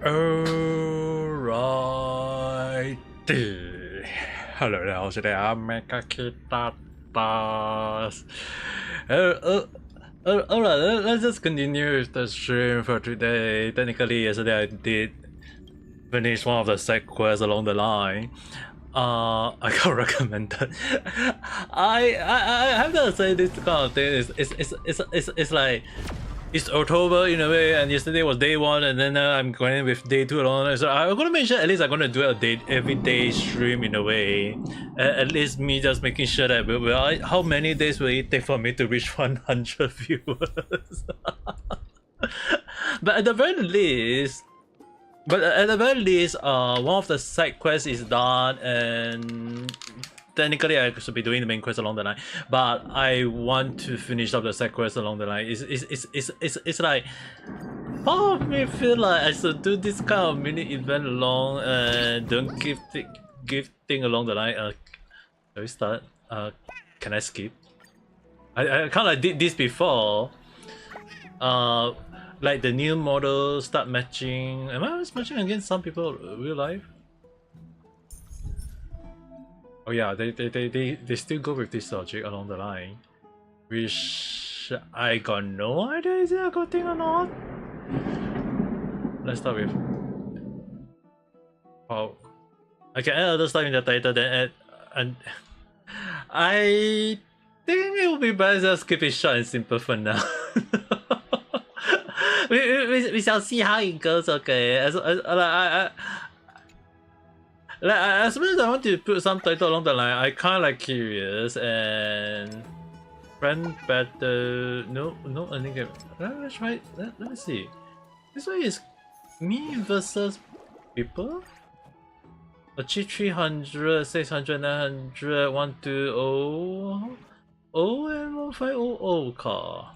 Alright. Hello 大家好，我是Ame Gakita. Alright, let's just continue the stream for today. Technically, yesterday I did finish one of the side quests along the line. I got recommended. I have to say this kind of thing is like it's October in a way, and yesterday was day one, and then I'm going with day two along. So I'm gonna make sure at least I'm gonna do a day every day stream in a way. At least me just making sure that how many days will it take for me to reach 100 viewers? But at the very least. One of the side quests is done, and technically I should be doing the main quest along the line. But I want to finish up the side quest along the line. It's like part of me feel like I should do this kind of mini event along and don't give thing along the line. Shall we start? Can I skip? I kind of did this before. Like the new model start matching. Am I always matching against some people real life? Oh yeah, they still go with this logic along the line, which I got no idea is it a good thing or not. Let's start with. Oh, I can add other stuff in the title, then add, and I think it would be better just keep it short and simple for now. We shall see how it goes, okay? As soon as I want to put some title along the line, I kinda like curious and friend battle. No, I think let's try. Let me see. This one is me versus people. Achieve 300, 600, 900, 120, and 1500 car.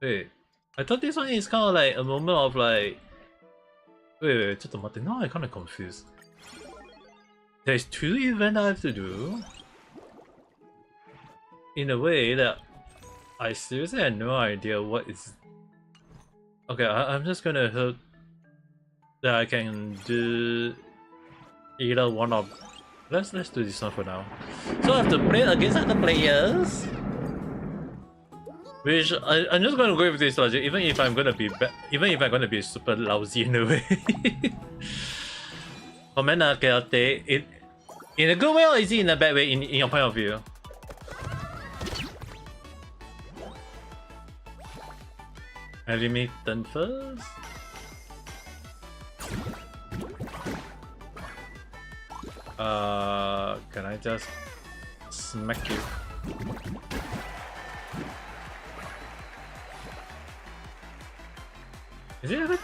Wait. I thought this one is kind of like a moment of like. Wait, just a minute. Now I'm kind of confused. There's 2 events I have to do. In a way that I seriously had no idea what is. Okay, I'm just gonna hope that I can do either one of. Let's do this one for now. So I have to play against other players. Which I'm just gonna go with this logic, even if I'm gonna be super lousy in a way. Comment chaotic. In a good way or is it in a bad way in your point of view? Let me turn first. Can I just smack you? Is it ever?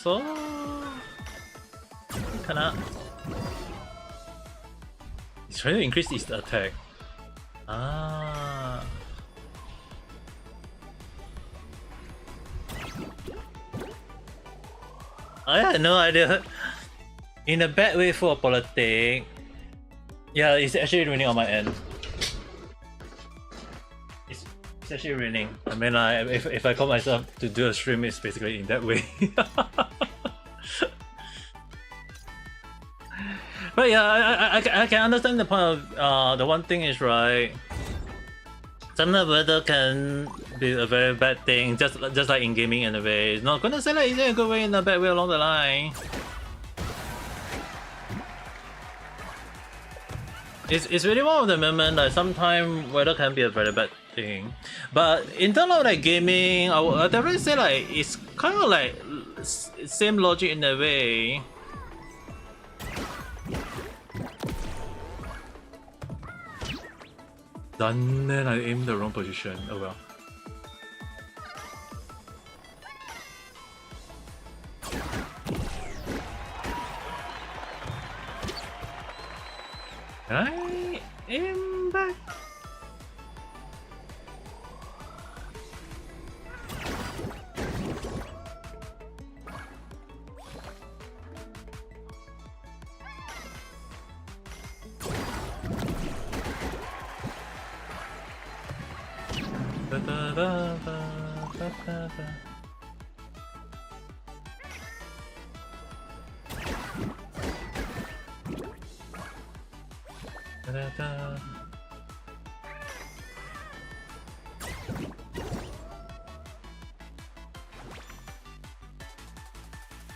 So cannot. It's trying to increase its attack. Ah. I had no idea. In a bad way for politics. Yeah, it's actually raining on my end. It's actually raining. I mean, if I call myself to do a stream, it's basically in that way. But yeah, I can understand the point of the one thing is right. Sometimes weather can be a very bad thing, just like in gaming in a way. It's not gonna say like it's a good way in a bad way along the line. It's really one of the moments that sometimes weather can be a very bad thing. But in terms of like gaming, I would definitely say like it's kind of like same logic in a way. Then I aimed the wrong position. Oh well. Can I aim back?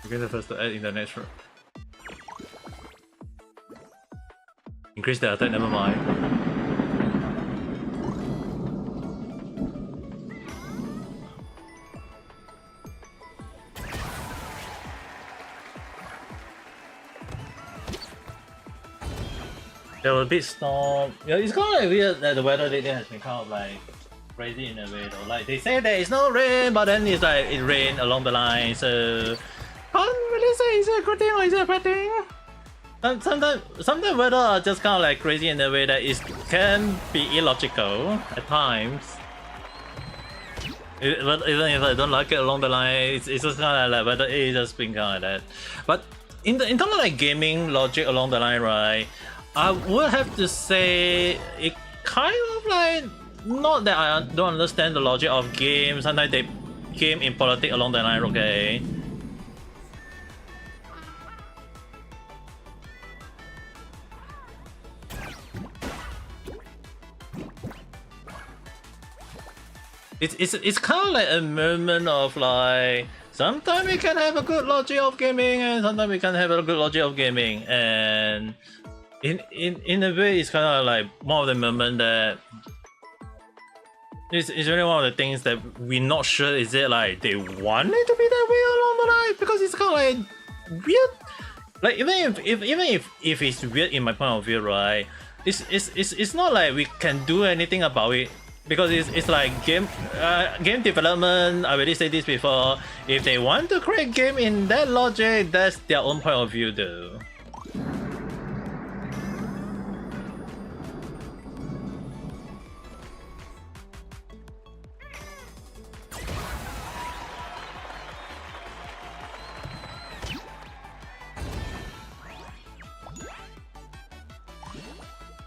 Okay, the first to add in the next row. Increase the attack, never mind. There was a big storm. Yeah, it's kind of like weird that the weather lately has been kind of like crazy in a way though. Like they say there is no rain, but then it's like it rained along the line, so can't really say is it a good thing or is it a bad thing? Sometimes weather are just kind of like crazy in a way that it can be illogical at times. Even if I don't like it along the line, it's just kind of like weather is just being kind of like that. But in terms of like gaming logic along the line, right? I would have to say it kind of like, not that I don't understand the logic of games. Sometimes they game in politics along the line, okay? It's kind of like a moment of like, sometimes we can have a good logic of gaming and sometimes we can have a good logic of gaming, and in a way it's kind of like one of the moments that it's really one of the things that we're not sure, is it like they want it to be that way along the line, because it's kind of like weird. Like even if it's weird in my point of view, right? It's not like we can do anything about it, because it's like game development. I already said this before. If they want to create game in that logic, that's their own point of view, though.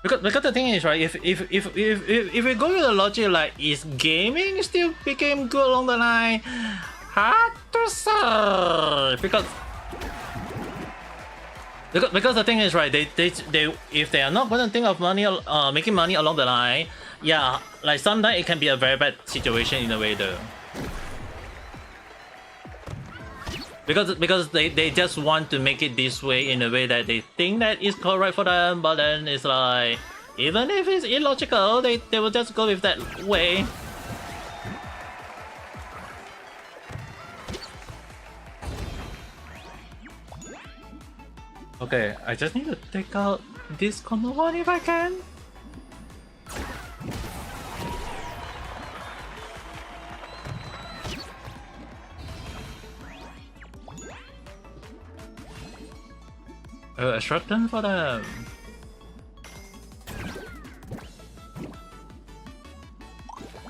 Because the thing is, right, if we go to the logic like, is gaming still became good along the line? Hard to say, because the thing is, right, they if they are not going to think of money, making money along the line, yeah, like sometimes it can be a very bad situation in a way though. Because they just want to make it this way in a way that they think that is correct for them, but then it's like, even if it's illogical, they will just go with that way. Okay, I just need to take out this combo one if I can. Extract them for them.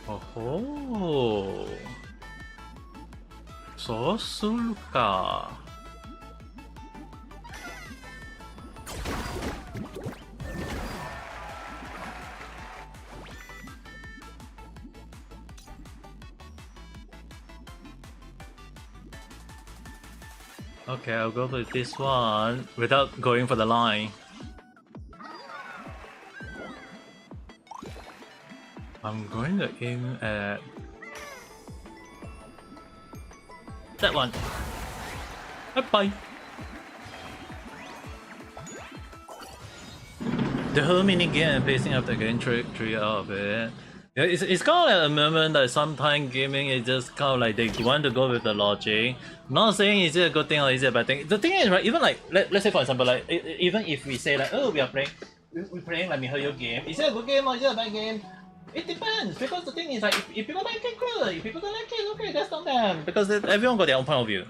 Oh, so sulka. Okay, I'll go with this one without going for the line. I'm going to aim at that one. Bye. The whole mini game and pacing after getting triggered out of it. Yeah, it's kind of like a moment that sometimes gaming is just kind of like they want to go with the logic. Not saying is it a good thing or is it a bad thing. The thing is, right, even like, let's say for example, like even if we say like, oh, we're playing like Mihoyo game, is it a good game or is it a bad game? It depends, because the thing is like, if people like it, good. If people don't like it, okay, that's not them. Because everyone got their own point of view.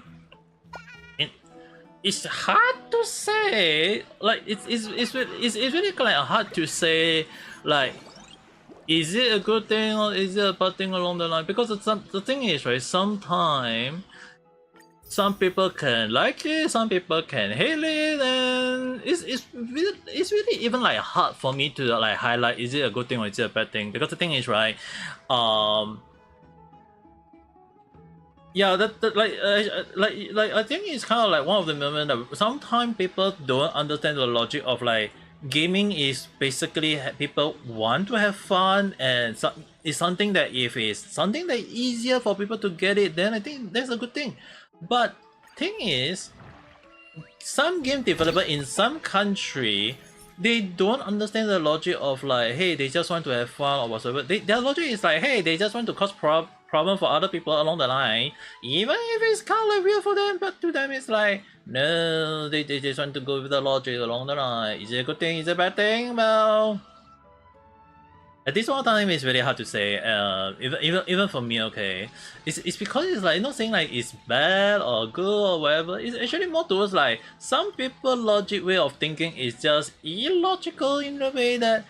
It's hard to say. Like it's really kind of hard to say. Like, is it a good thing or is it a bad thing along the line? Because the thing is, right, sometimes some people can like it, some people can hate it, and it's really even like hard for me to like highlight, is it a good thing or is it a bad thing? Because the thing is, right, Yeah, like I think it's kind of like one of the moments that sometimes people don't understand the logic of like gaming is basically people want to have fun, and it's something that if it's something that easier for people to get it, then I think that's a good thing. But thing is, some game developer in some country, they don't understand the logic of like, hey, they just want to have fun or whatsoever. Their logic is like, hey, they just want to cause problem for other people along the line, even if it's kind of like weird for them, but to them it's like, no, they just want to go with the logic along the line. Is it a good thing? Is it a bad thing? Well, at this one time, it's very hard to say. Even for me, okay, it's because it's like not saying like it's bad or good or whatever. It's actually more towards like some people logic way of thinking is just illogical in a way that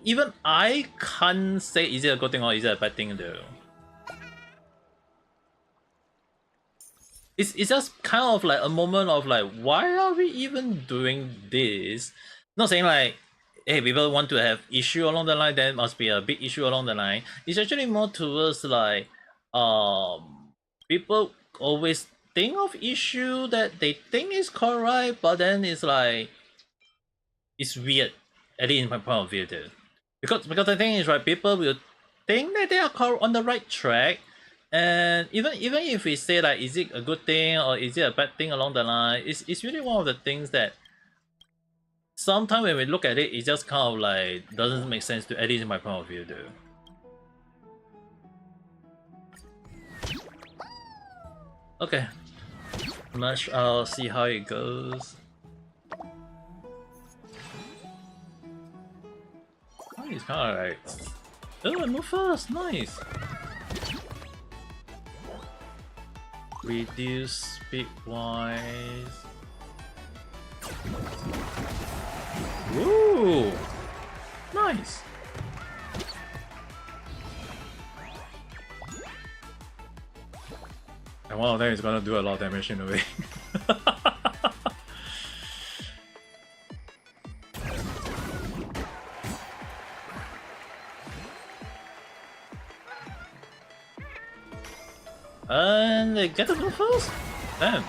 even I can't say is it a good thing or is it a bad thing though. It's just kind of like a moment of like, why are we even doing this? Not saying like, hey, people want to have issue along the line, there must be a big issue along the line. It's actually more towards like, people always think of issue that they think is correct, but then it's like, it's weird, at least in my point of view too. Because the thing is, right, people will think that they are on the right track, and even if we say like, is it a good thing or is it a bad thing along the line, it's really one of the things that sometimes when we look at it, it just kind of like doesn't make sense to, at least in my point of view though. Okay, I'll see how it goes. Oh, he's kind of like, oh, move first, nice. Reduce speed wise. Ooh, nice. And one of them is gonna do a lot of damage in a way. And they get the move first? Damn.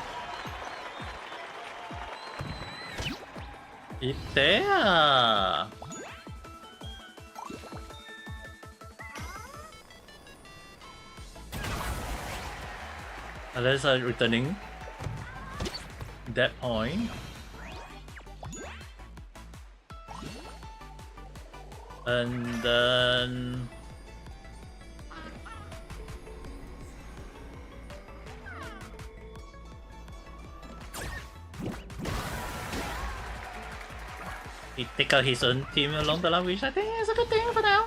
Itea! Unless I'm returning that point. And then he take out his own team along the line, which I think is a good thing for now.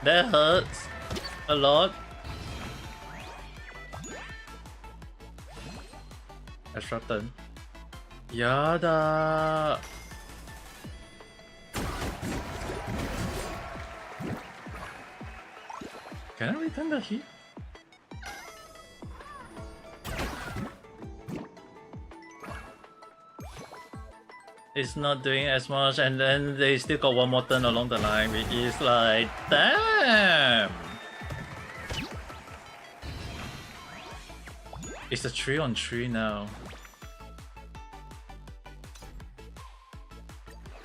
That hurts a lot. Extra turn. Yada. Can I return the heat? It's not doing as much, and then they still got one more turn along the line, which is like, damn! It's a 3-on-3 now.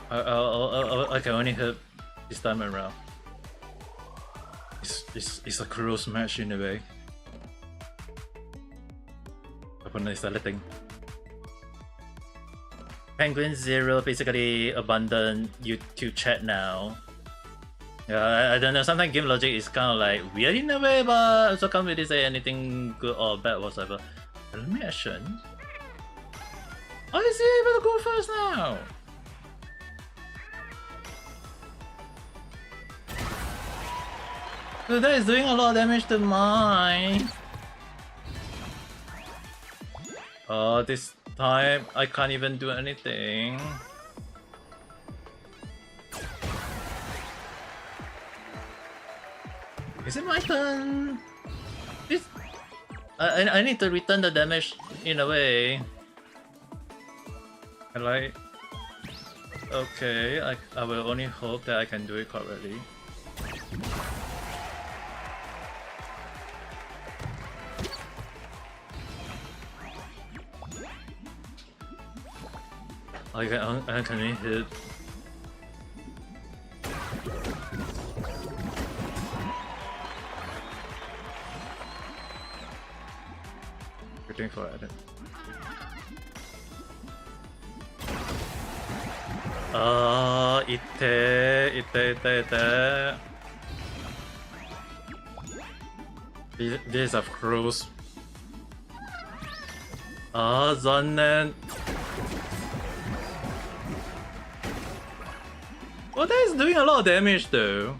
I can only hit this time around. It's a close match in a way. Opponent is letting. Penguin Zero basically abandoned YouTube chat now. Yeah, I don't know, sometimes game logic is kind of like weird in a way, but also can't really say anything good or bad whatsoever. Elimination? Oh, is he able to go first now? Dude, that is doing a lot of damage to mine. Oh, this time I can't even do anything. Is it my turn? This I need to return the damage in a way. I like. Okay, I will only hope that I can do it correctly. I can hit. Waiting for it. 이때. These are close. 잔넨. Well, that is doing a lot of damage though.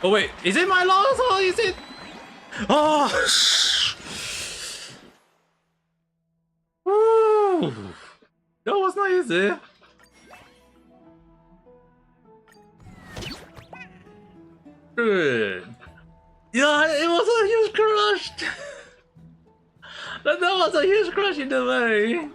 Oh wait, is it my loss or is it? Oh! Woo! That was not easy. Good. Yeah, it was a huge crush. That was a huge crush in the way.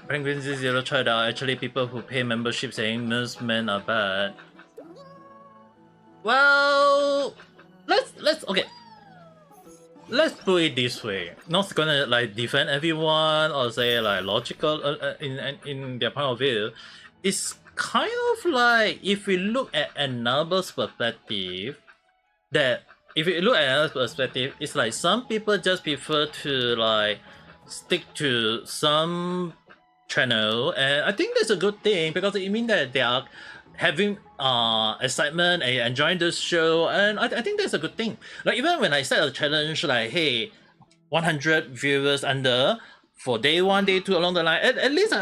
Penguin Zero tried out. Actually, people who pay membership saying most men are bad. Well, let's okay. Let's put it this way. Not gonna like defend everyone or say like logical in their point of view. It's kind of like if we look at another perspective, that if you look at another perspective, it's like some people just prefer to like stick to some channel, and I think that's a good thing because it means that they are having excitement and enjoying this show, and I think that's a good thing. Like even when I set a challenge like, hey, 100 viewers under for day 1, day 2 along the line, at least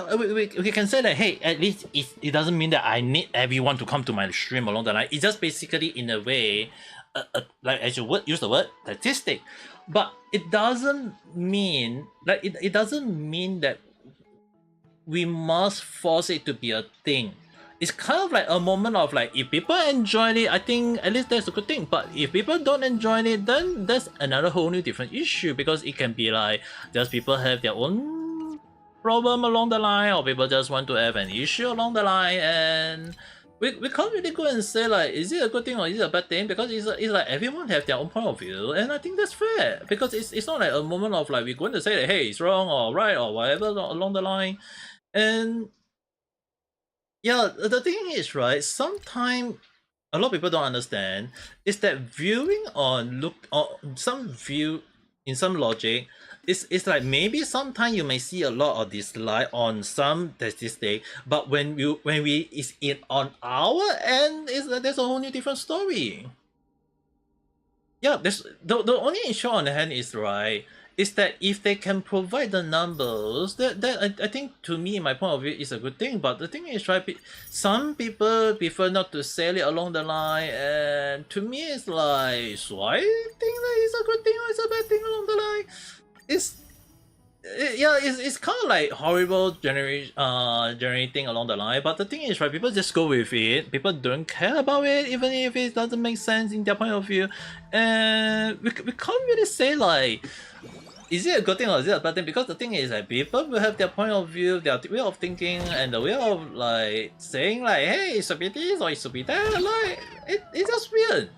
we can say that, hey, at least it doesn't mean that I need everyone to come to my stream along the line. It's just basically in a way like as you use the word statistic, but it doesn't mean like it doesn't mean that we must force it to be a thing. It's kind of like a moment of like, if people enjoy it, I think at least that's a good thing. But if people don't enjoy it, then that's another whole new different issue, because it can be like just people have their own problem along the line, or people just want to have an issue along the line, and we can't really go and say like, is it a good thing or is it a bad thing, because it's like everyone have their own point of view, and I think that's fair, because it's not like a moment of like we're going to say that, hey, it's wrong or right or whatever along the line. And yeah, the thing is, right, sometimes a lot of people don't understand is that viewing on some view in some logic, it's like maybe sometimes you may see a lot of dislike on some statistic, but when we is it on our end, there's a whole new different story. Yeah, there's the only issue on the hand is, right, is that if they can provide the numbers, that I think, to me, my point of view, is a good thing. But the thing is, right, some people prefer not to sell it along the line, and to me it's like, so I think that it's a good thing or it's a bad thing along the line. It's kind of like horrible generating along the line, but the thing is, right, people just go with it. People don't care about it, even if it doesn't make sense in their point of view, and we can't really say like, is it a good thing or is it a bad thing? Because the thing is that people will have their point of view, their way of thinking, and the way of like saying like, hey, it should be this or it should be that. Like it's just weird.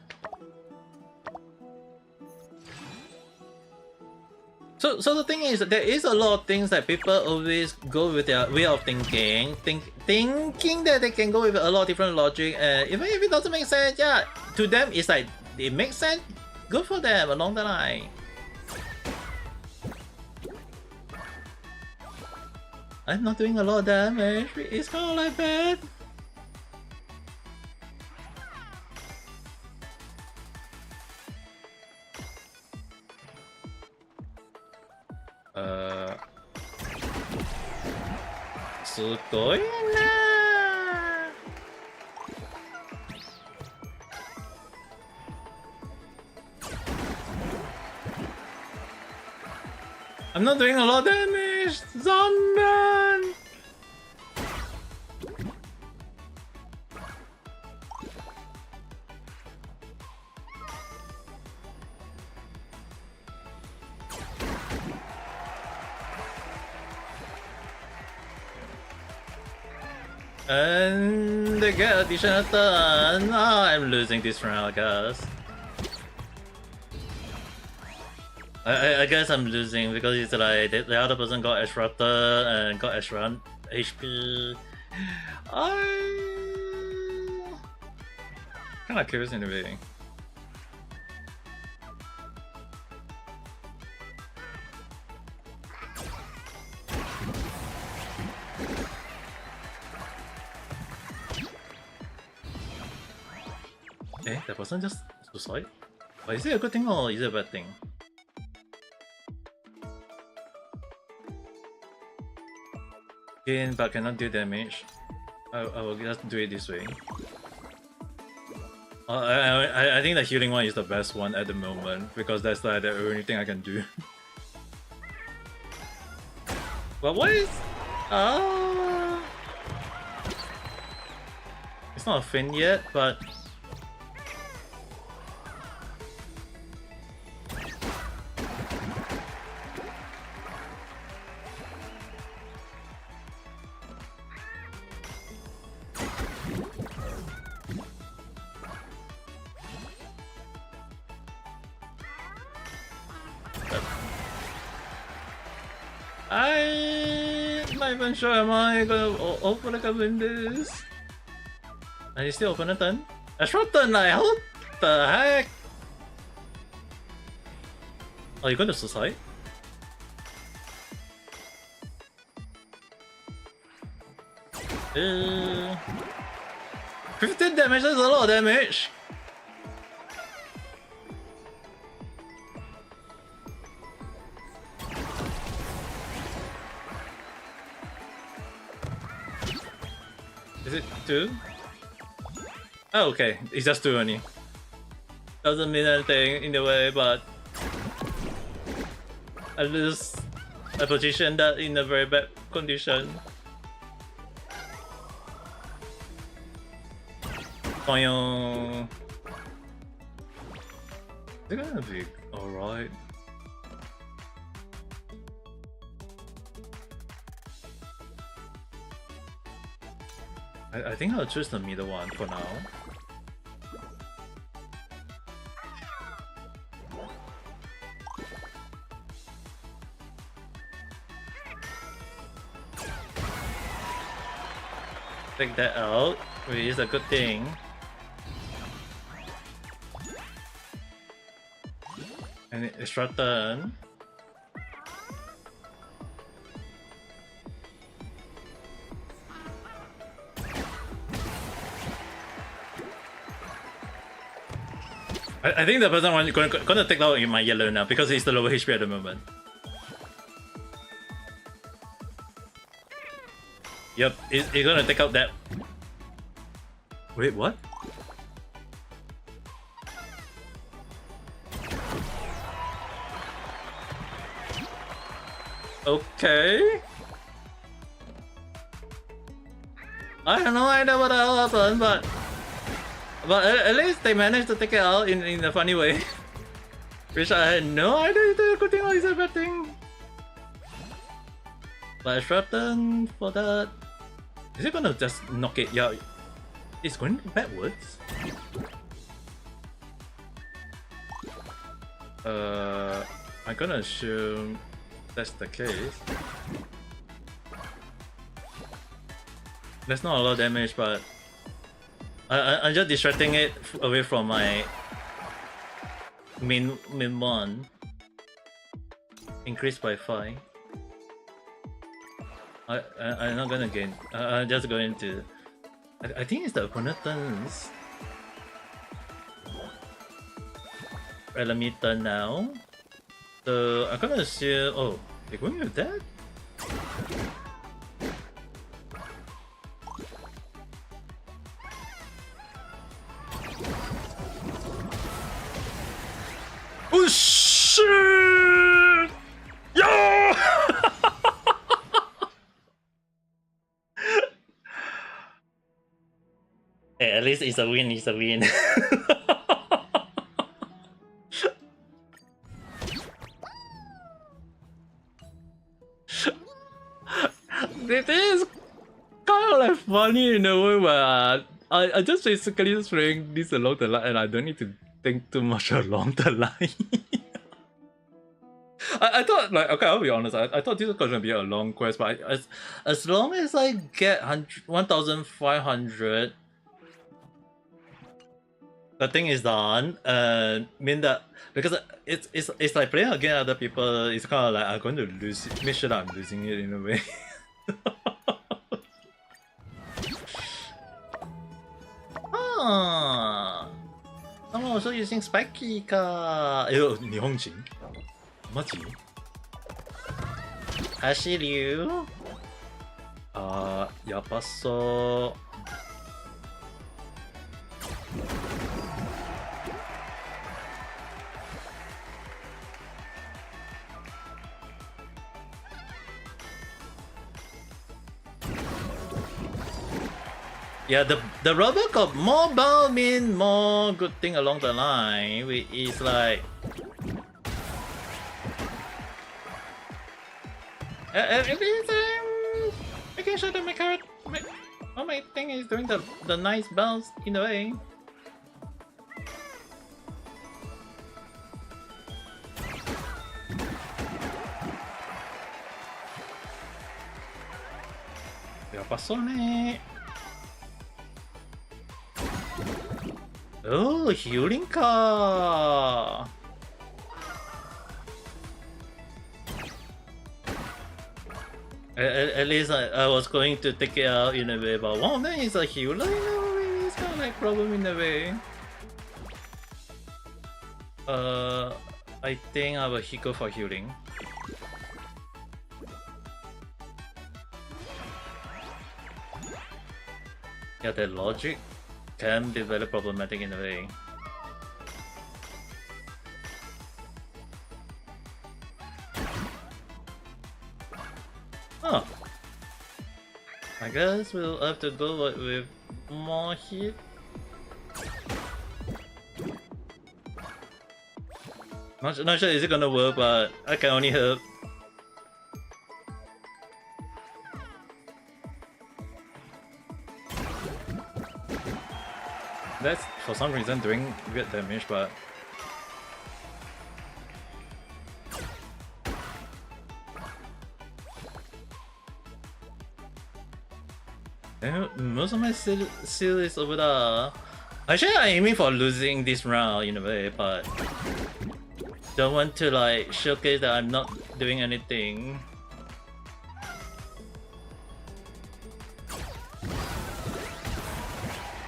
So the thing is that there is a lot of things that people always go with their way of thinking, thinking that they can go with a lot of different logic, and even if it doesn't make sense, yeah, to them it's like it makes sense, good for them along the line. I'm not doing a lot of damage, it's kind of like bad. I'm not doing a lot of damage! Zandan! And they get additional turn. I'm losing this round, I guess. I guess I'm losing because it's like the other person got extra turn and got extra HP. I'm kind of curious in the beginning. Eh, that person just suicide? But is it a good thing or is it a bad thing? Gain but cannot do damage. I will just do it this way. I think the healing one is the best one at the moment because that's like the only thing I can do. But what is... It's not a fin yet, but... I'm not even sure am I gonna open a win this. And you still open a turn? A short turn, like what the heck? Oh, you're gonna suicide? 15 damage, that's a lot of damage! Is it 2? Oh, okay, it's just 2 only. Doesn't mean anything in the way, but I lose a position that in a very bad condition. Is it gonna be alright? I think I'll choose the middle one for now. Take that out, which is a good thing. And extra turn. I think the person gonna take out my yellow now because he's the lower HP at the moment. Yep, he's gonna take out that. Wait, what? Okay. I have no idea what the hell happened, but at least they managed to take it out in a funny way. Which I had no idea is a good thing or is a bad thing. But a short turn for that. Is it gonna just knock it? Yeah, it's going backwards. I'm gonna assume that's the case. That's not a lot of damage, but I'm just distracting it away from my main one. Increased by 5. I'm not gonna gain. I'm just going to. I think it's the opponent turns. Right, let me turn now. So I'm gonna assume. Oh, they're going with that? Oh shit! Yo! Hey, at least it's a win. It's a win. It is kind of like funny in a way where I just basically string this along the line and I don't need to think too much along the line. I thought like, okay, I'll be honest, I thought this was gonna be a long quest, but as long as I get 1,500, the thing is done, and mean that because it's like playing against other people, it's kind of like I'm going to lose it, make sure that I'm losing it in a way. Ah, someone also using spiky ka. Ew, 日本人? マジ? 走る? やばそう。Yeah, the Robocop mobile mean more good thing along the line, which is like every time making sure that my thing is doing the nice bounce in a way. Ya pasó, ne. Oh, healing ka. At least I was going to take it out in a way, but one of them is a healer in a way. It's kind of like problem in a way. I think I will go for healing. Yeah, the logic can be very problematic in a way. Oh, I guess we'll have to go with more heat. Not sure is it gonna work, but I can only hope. That's for some reason doing weird damage, but most of my seal is over there. Actually, I'm aiming for losing this round in a way, but don't want to like showcase that I'm not doing anything.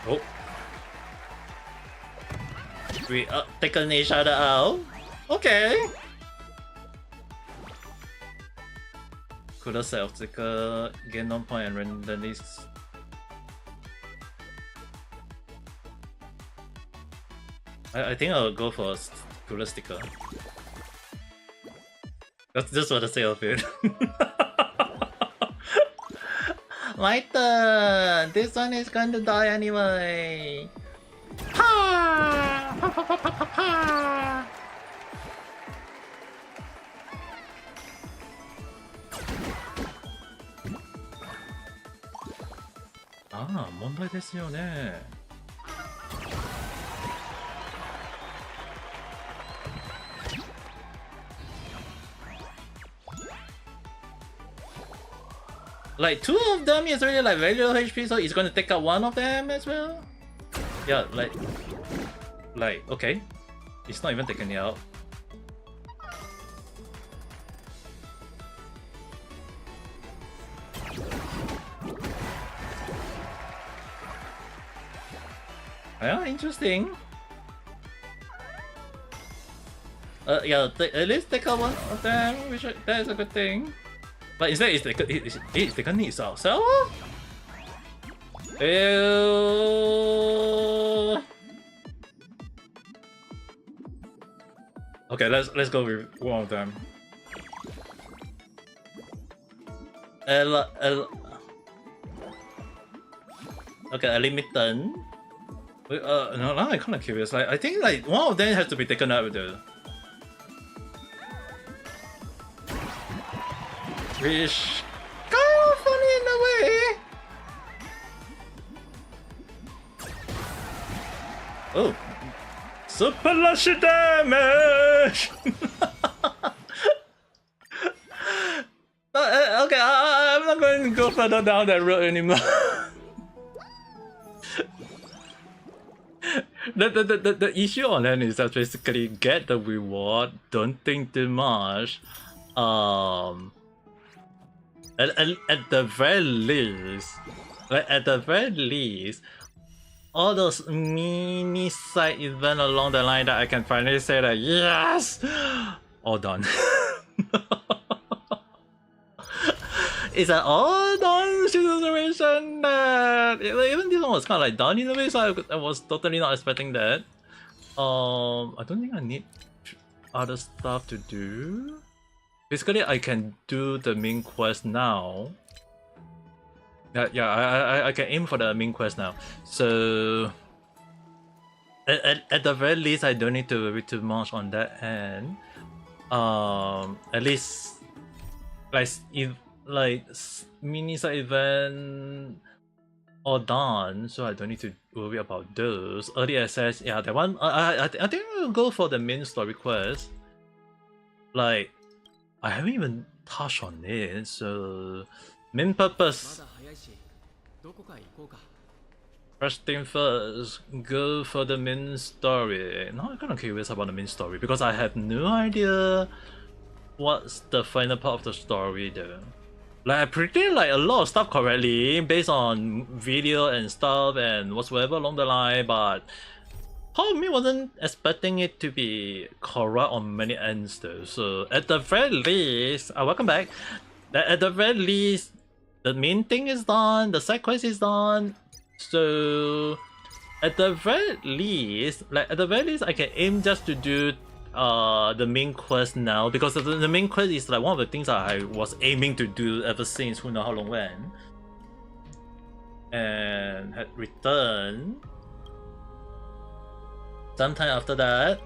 Oh. We taken each other out. Okay. Could have 这个 gain 1 point and randomly. I think I'll go for a cooler sticker. That's just for the sake of it. My turn! This one is going to die anyway. Ha! Ha ha ha ha ha! Ah, 問題ですよね。Like 2 of them is really like very low HP, so it's going to take out 1 of them as well. Yeah, like okay, it's not even taking it out. Yeah, interesting. Yeah, at least take out 1 of them, which that is a good thing. But instead, it's taking it ourselves. Okay, let's go with 1 of them. Okay, limited. No, now I'm kind of curious. Like, I think like 1 of them has to be taken out with the. Which kind of funny in a way. Oh, super lush damage. Okay, I'm not going to go further down that road anymore. The issue on that is that basically get the reward, don't think too much. At the very least, all those mini side event along the line that I can finally say that yes, all done. It's an all done situation that even this one was kind of like done in a way, so I was totally not expecting that. I don't think I need other stuff to do. Basically, I can do the main quest now. Yeah, I can aim for the main quest now. So at the very least, I don't need to worry too much on that end. At least like mini side event all done, so I don't need to worry about those. Early access, yeah, that one. I think we'll go for the main story quest. Like, I haven't even touched on it, so main purpose. First thing first, go for the main story. Now I'm kind of curious about the main story because I have no idea what's the final part of the story though. Like I predicted like a lot of stuff correctly based on video and stuff and whatsoever along the line, but part of me wasn't expecting it to be correct on many ends though. So at the very least, welcome back. At the very least, the main thing is done, the side quest is done. So at the very least, I can aim just to do the main quest now, because the main quest is like one of the things that I was aiming to do ever since who know how long when, and had returned sometime after that.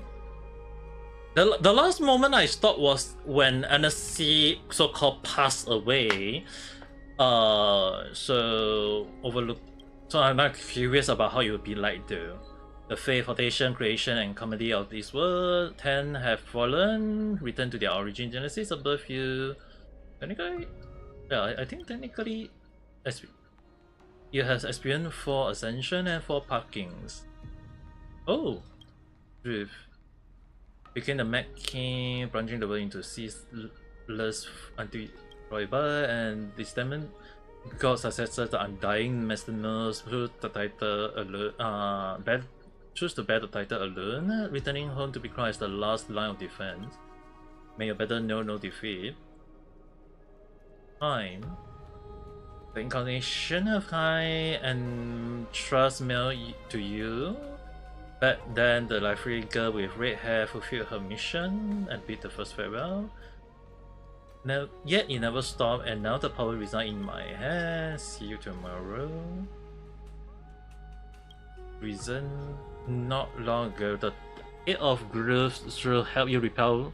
The last moment I stopped was when NSC so-called passed away. So overlooked. So I'm not curious about how it would be like though. The faith, foundation, creation, and comedy of this world, 10 have fallen, return to their origin genesis above you. Technically, yeah, I think technically, you have experienced 4 ascension and 4 parkings. Oh, drift. Became the Mad King, plunging the world into ceaseless anti-rival and dismemberment. God successor, the Undying Masternos, choose the title alone. Choose to bear the title alone, returning home to be crowned as the last line of defense. May your battle know no defeat. Time. The incarnation of Kai and trust mail to you. Back then, the livery girl with red hair fulfilled her mission and bid the first farewell. Now, yet it never stopped, and now the power resides in my hands. See you tomorrow. Reason: not long ago, the 8 of Grooves should help you repel,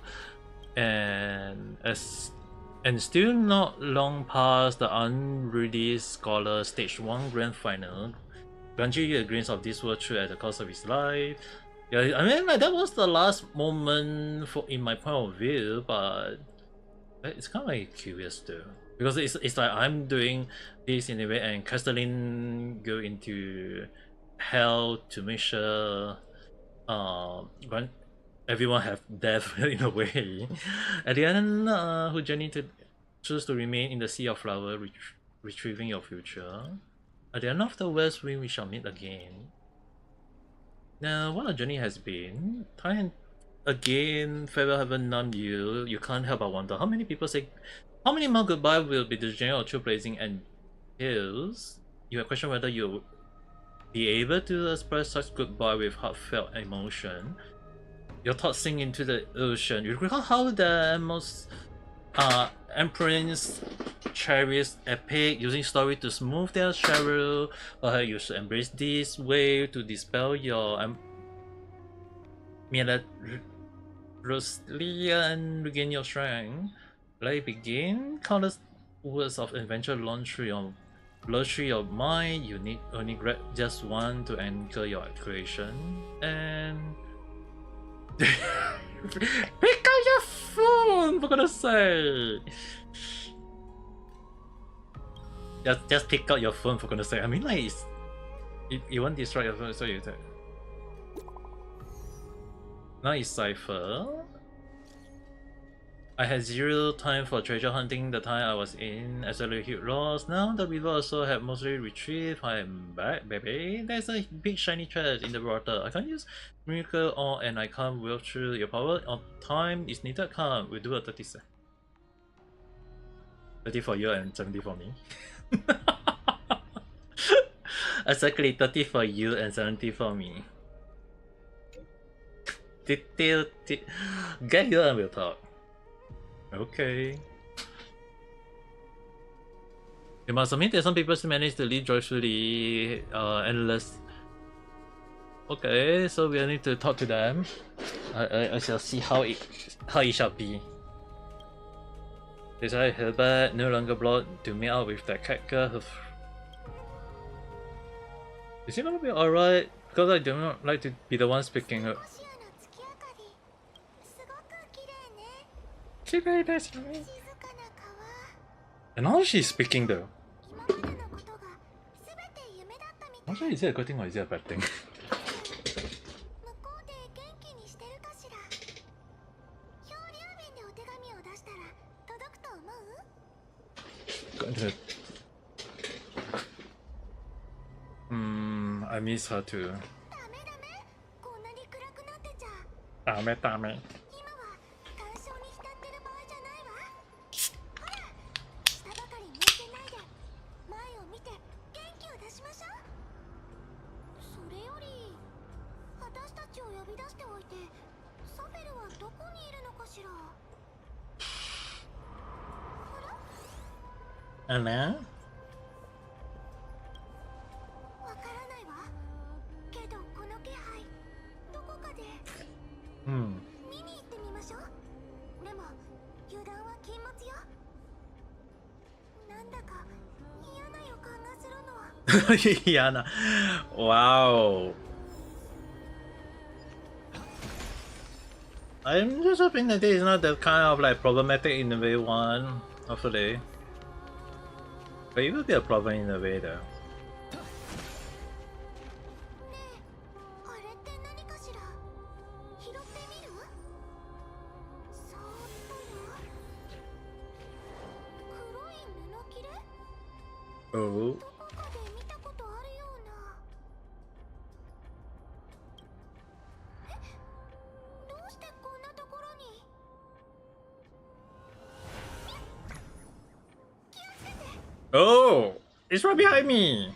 and still not long past the Unready Scholar Stage 1 Grand Final. Granted you a glimpse of this world through at the cost of his life. Yeah, I mean, like, that was the last moment in my point of view, but it's kind of like curious though, because it's like I'm doing this in a way, and Castellin go into hell to make sure everyone have death in a way. At the end, who journey to choose to remain in the sea of flower, retrieving your future. At the end of the west wind, we shall meet again. Now, what our journey has been, time again, farewell haven't known you. You can't help but wonder how many people say, how many more goodbye will be the journey of trailblazing and hills? You have questioned whether you'll be able to express such goodbye with heartfelt emotion. Your thoughts sink into the ocean. You recall how the most Emperor's cherished epic, using story to smooth their Sharou, but you should embrace this way to dispel your Roslia and regain your strength. Let it begin. Countless words of adventure launch through your Luxury of mind, you need only grab just one to anchor your creation. And pick up your phone, for goodness sake. Just pick up your phone, for goodness sake. I mean, like, you won't destroy your phone, so you take. Now it's Cypher. I had zero time for treasure hunting the time I was in absolute huge loss. Now the river also have mostly retrieved. I am back, baby. There's a big shiny chest in the water. I can't use miracle on and I can't walk through your power. On time is needed. Come, we'll do a 30 sec. 30 for you and 70 for me. Exactly, 30 for you and 70 for me. Get here and we'll talk. Okay. You must admit that some people still manage to live joyfully, endless. Okay, so we need to talk to them. I shall see how it shall be. Decided Herbert no longer brought to me out with that cat girl. Is it gonna be alright? Because I do not like to be the one speaking. And now she's speaking though. Actually, is it a good thing or is it a bad thing? I miss her too. Dame. Anna? Yana. Wow. I'm just hoping that this is not that kind of like problematic in the way one, hopefully. But it will be a problem in a way though. Oh. Oh, it's right behind me.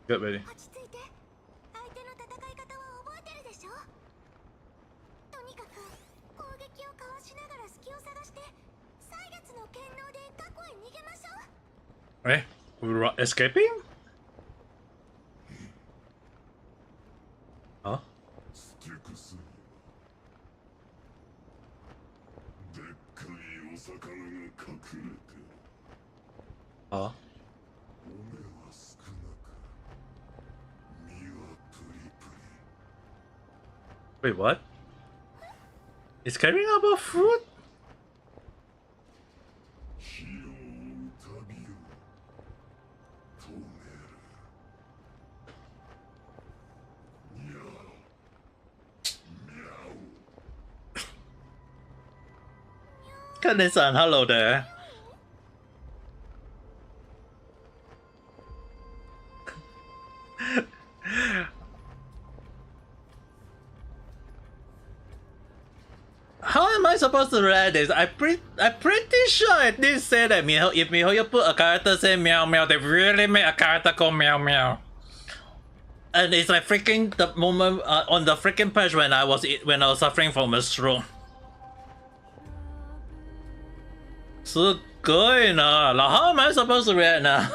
Get ready. Eh? We're escaping? Huh? Huh? Wait, what? It's carrying about fruit? Kane-san, hello there. How am I supposed to read this? I'm pretty sure I did say that if Mihoyo put a character say meow meow, they really made a character called meow meow. And it's like freaking the moment on the freaking page when I was suffering from a stroke. すっごいな. Like, how am I supposed to react now?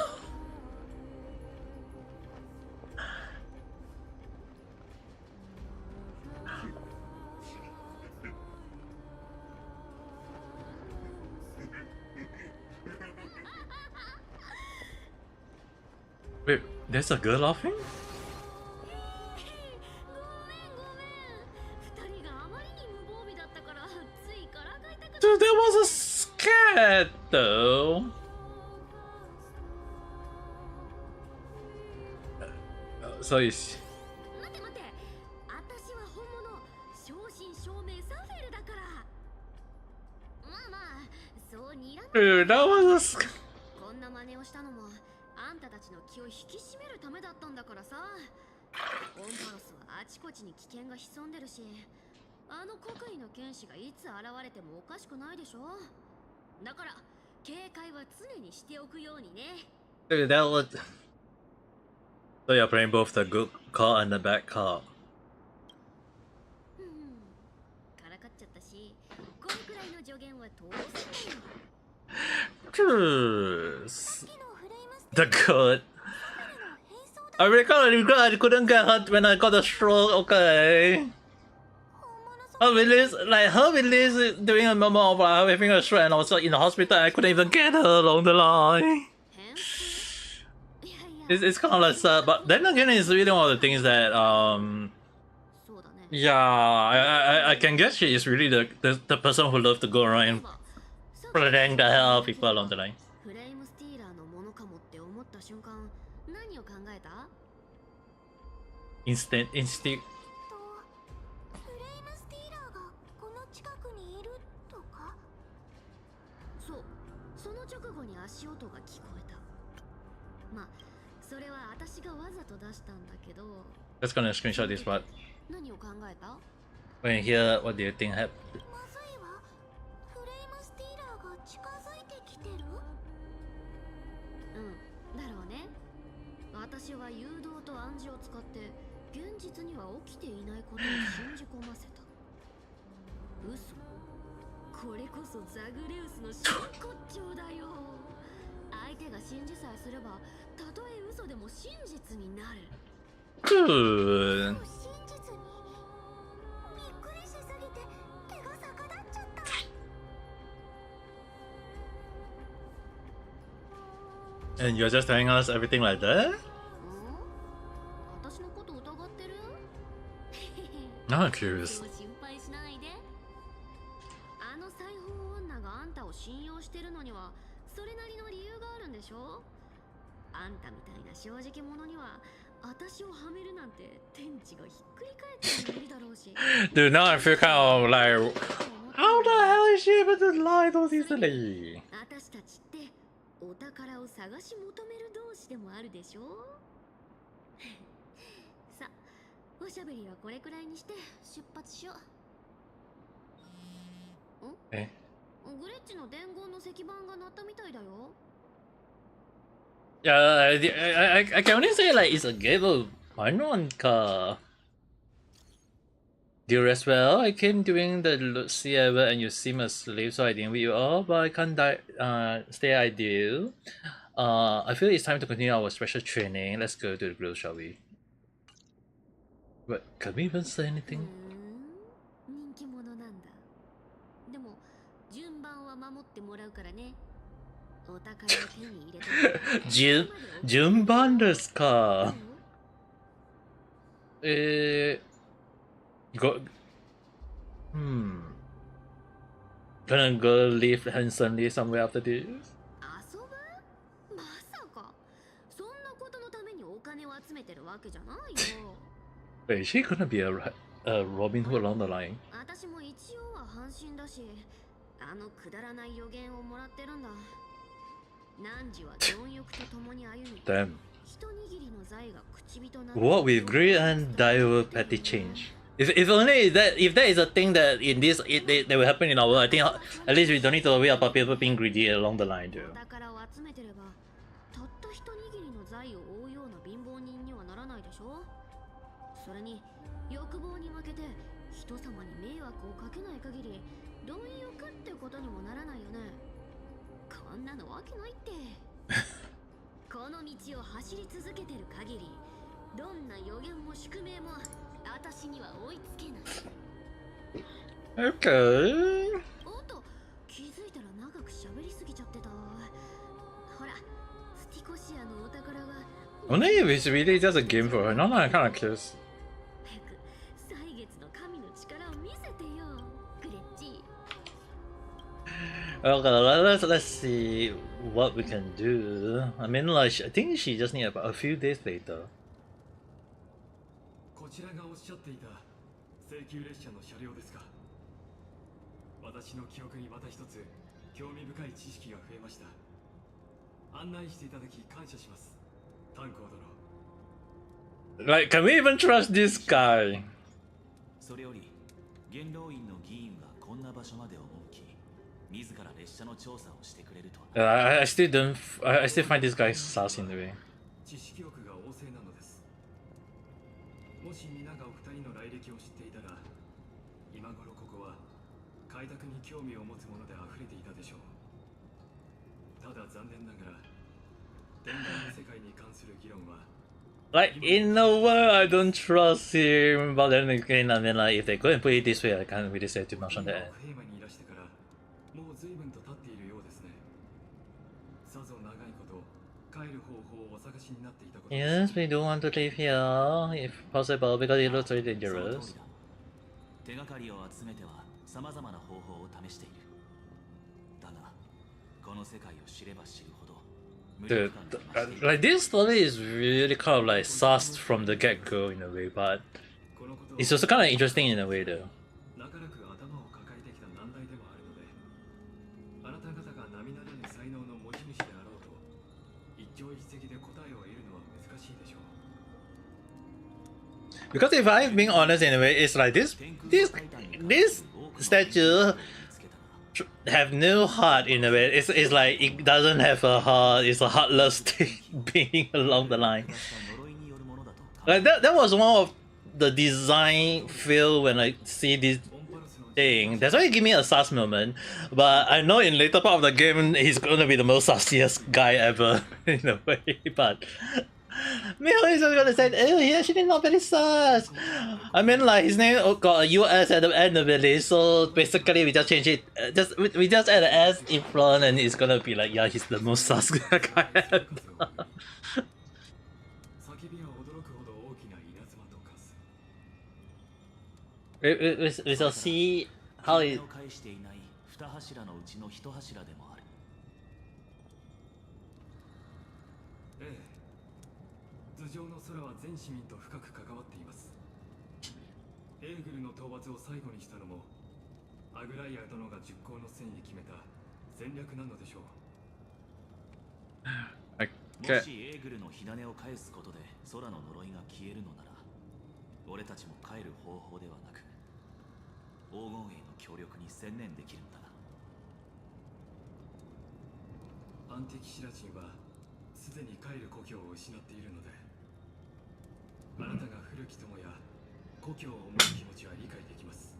There's a girl laughing? Dude, that was a scat though. So is dude, that was a scat. こんな真似をしたのもあんたたちの気を引き締めるためだったんだからさ。オンパロスはあちこちに危険が潜んでるし、あの国威の剣士がいつ現れてもおかしくないでしょ。だから警戒は常にしておくようにね。Dude, that was. So you're playing both the good card and the bad card. からかっちゃったし、これくらいの助言は当然だよ。The good. I really glad I couldn't get hurt when I got a stroke. Okay. Her release, like her release during a moment of having a stroke, and I was in the hospital. I couldn't even get her along the line. It's kind of like sad, but then again, it's really one of the things that yeah, I can guess she is really the person who loves to go around and playing the hell out of people along the line. Instinct. その直後に足音が聞こえた。まあ、それは私がわざと出したんだけど。Just gonna screenshot this part. 何を考えた？ When you hear, what do you think happened? まずいわ。フレイムスティーラーが近づいてきてる？だろうね。私は誘導と暗示を使って現実には起きていないことを信じ込ませた。嘘。これこそザグレウスの真骨頂だよ。相手が信じさえすれば、たとえ嘘でも真実になる。Good. 真実にびっくりしすぎて手が逆立っちゃった。And you're just telling us everything like that? 私のこと疑ってる？ I'm curious. 心配しないで。あの裁縫女があんたを信用してるのにはそれなりの理由があるんでしょ？あんたみたいな正直者には私をはめるなんて天地がひっくり返っても無理だろうし。Dude, now I feel kind of like, how the hell is she able to lie so easily? 私たちってお宝を探し求める同士でもあるでしょ？さ、おしゃべりはこれくらいにして出発しよう。え？グレッチの伝言の石板が鳴ったみたいだよ。Yeah, I can only say like it's a game of Honkai. Do you rest well? I came during the Lucy ever and you seem asleep, so I didn't wake you up, but I can't stay I do. I feel it's time to continue our special training. Let's go to the grill, shall we? But can we even say anything? 人気者なんだ。でも順番は守ってもらうからね。お宝を手に入れて。順番ですか。Gonna go live handsomely somewhere after this? 遊ぶ？まさか。そんなことのためにお金を集めてるわけじゃないよ。Wait, is she gonna be a Robin Hood along the line? 私も一応は半身だし、あのくだらない予言をもらってるんだ。汝は貪欲と共に歩み。Damn. 一握りの財が口人なる。What with greed and dire petty change? If only that if that is a thing that in this that will happen in our world, I think at least we don't need to worry about people being greedy along the line, dude. お宝を集めてれば、たった一握りの財を追うような貧乏人にはならないでしょ。それに欲望に負けて人様に迷惑をかけない限り、貪欲ってことにもならないよね。こんなのわけないって。この道を走り続けてる限り、どんな予言も宿命も私には追いつけない。Okay. おっと、気づいたら長く喋りすぎちゃってた。ほら、スティコシアのお宝が Only if it's really just a game for her. No, no, I'm kind of curious. 早く歳月の神の力を見せてよ、グレッチ。 Okay, let's see what we can do. I mean, like, I think she just need about a few days later. こちらがおっしゃっていた請求列車の車両ですか。私の記憶にまた一つ興味深い知識が増えました。案内していただき感謝します、炭鉱殿。 Like, can we even trust this guy? それより元老院の議員がこんな場所まで赴き、自ら列車の調査をしてくれるとは。I still don't. I still find this guy sassy in the way. 知識欲が旺盛なのです。もし皆がお二人の来歴を知っていたら、今頃ここは開拓に興味を持つもので溢れていたでしょう。ただ残念ながら伝言の世界に関する議論は Like, in a way, I don't trust him. But then again, I mean, like, if they go and put it this way, I can't really say too much on that. フェイマにいらしてからもう随分と経っているようですね。さぞ長いこと帰る方法をお探しになっていたことです。 Yes, we do want to live here, if possible, because it looks very その dangerous. 通りだ。手がかりを集めては様々な方法を試している。だがこの世界を知れば知るほど無 Dude, 力感が増している。 like, this story is really kind of like sus from the get-go in a way, but このことを it's also kind of interesting in a way, though. 長らく頭を抱えてきた難題でもあるので、あなた方が並ならぬ才能の持ち主であろうと一朝一夕で答えを得るのは難しいでしょう。 Because if I'm being honest in a way, it's like this statue have no heart in a way. It's like it doesn't have a heart. It's a heartless being along the line. 呪いによるものだと考え Like that was one of the design feel when I see this オンパルスの thing. That's why it gave me a sus moment. But I know in later part of the game he's gonna be the most sussiest guy ever in a way. But Miho is just gonna say, oh, he actually not very sus. I mean, like his name got a US at the end of it, so basically we just change it. We just add an S in front, and it's gonna be like, yeah, he's the most sus guy ever. 叫びは驚くほど大きな稲妻と化す。 We shall see how 金 it. を返していない二柱のうちの一柱でもある。ええ、頭上の空は全市民と深く関わっています。エーグルの討伐を最後にしたのもアグライア殿が熟考の戦に決めた戦略なのでしょう。もしエーグルの火種を返すことで空の呪いが消えるのなら、俺たちも帰る方法ではなく黄金衛の協力に専念できるんだな。アンティキシラ人はすでに帰る故郷を失っているので、あなたが古き友や故郷を思う気持ちは理解できます。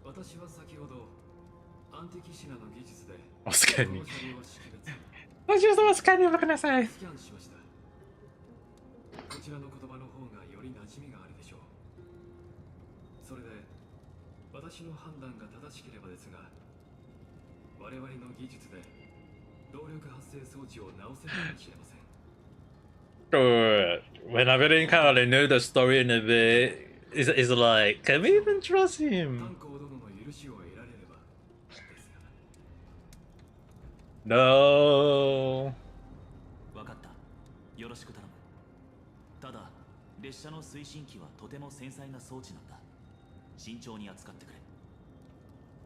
私は先ほどアンティキシラの技術で Oh, scared こ me. の車両を識別 I just was kind of gonna say. スキャンしました。こちらの言葉の方がより馴染みがあるでしょう。それで私の判断が正しければですが、我々の技術で動力発生装置を直せるかもしれません。 Good. When I really kind of like know the story in a bit, it's like, can we even trust 炭 him? 鉱殿の許しを得られればですが。 No. 分かった。よろしく頼む。ただ、列車の推進機はとても繊細な装置なんだ。慎重に扱ってくれ。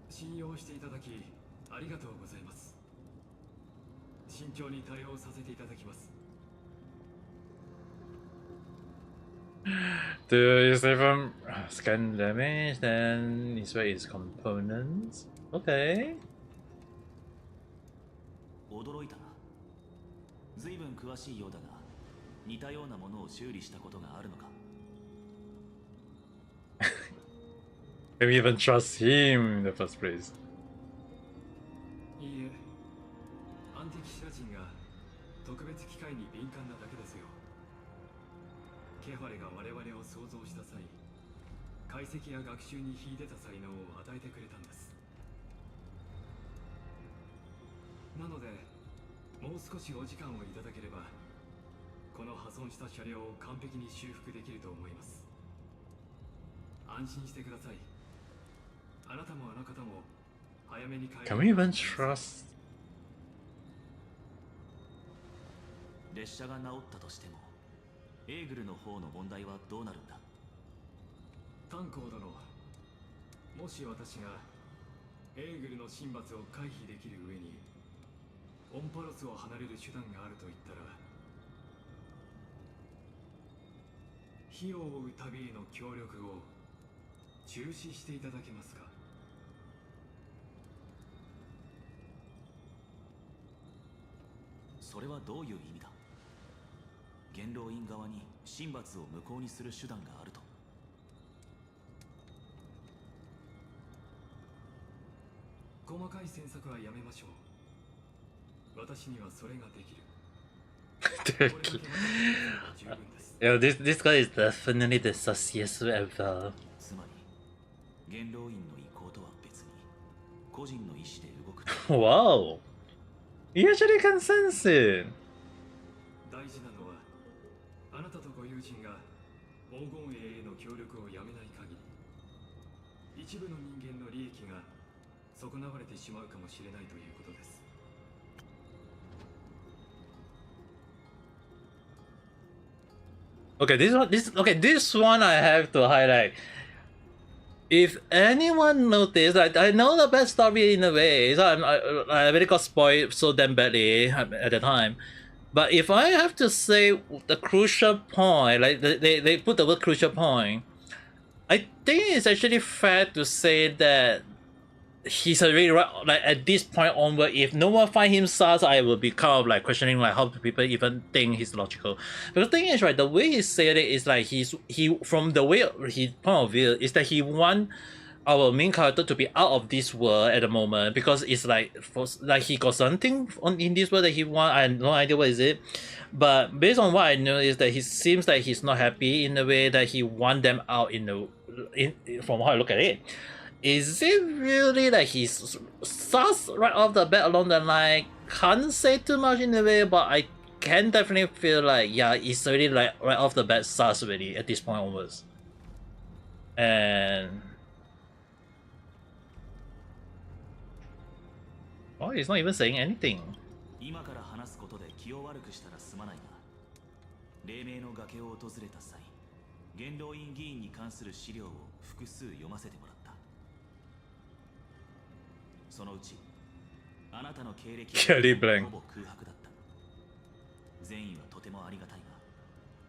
信用していただきありがとうございます。慎重に対応させていただきます。 Do is even scan damage, then inspect its components. Okay. 驚いたな。随分詳しいようだが、似たようなものを修理したことがあるのか。 Can we even trust him in the first place? いいえ、アンティキシラ人が特別機械に敏感なだけですよ。ケファレが我々を創造した際、解析や学習に秀でた才能を与えてくれたんです。なので、ももう少しお時間をいただければこの破損した車両を完璧に修復できると思います。安心してください。あなたもあの方も早めに帰 Can we even trust? 列車が治ったとしてもエーグルの方の問題はどうなるんだ。炭鉱殿、もし私がエーグルの神罰を回避できる上にオンパロスを離れる手段があると言ったら、火を追う旅への協力を中止していただけますか。それはどういう意味だ。元老院側に神罰を無効にする手段があると。細かい詮索はやめましょう。私にはそれができる。Yo, this guy is definitely the sussiest ever. つまり元老院の意向とは別に個人の意思で動く。Wow, you actually can sense it. 大事なのはあなたとご友人が黄金栄への協力をやめない限り、一部の人間の利益が損なわれてしまうかもしれないということです。Okay, this one I have to highlight. If anyone noticed, I know the bad story in a way, so I really got spoiled so damn badly at the time. But if I have to say the crucial point, like they put the word crucial point, I think it's actually fair to say that he's already right. Like at this point onward, if no one find him sus, I will be kind of like questioning like how do people even think he's logical. But the thing is, right, the way he said it is like he from the way his point of view is that he want our main character to be out of this world at the moment, because it's like he got something in this world that he want. I have no idea what is it, but based on what I know is that he seems like he's not happy in the way that he want them out from how I look at it. Is it really like he's sus right off the bat along the line? Can't say too much in a way, but I can definitely feel like, yeah, it's already like right off the bat sus already at this point onwards. And oh, he's not even saying anything. 今から話すことで気を悪くしたらすまないが、黎明の崖を訪れた際、元老院議員に関する資料を複数読ませてもらった。そのうちあなたの経歴はほぼ空白だった。善意はとてもありがたい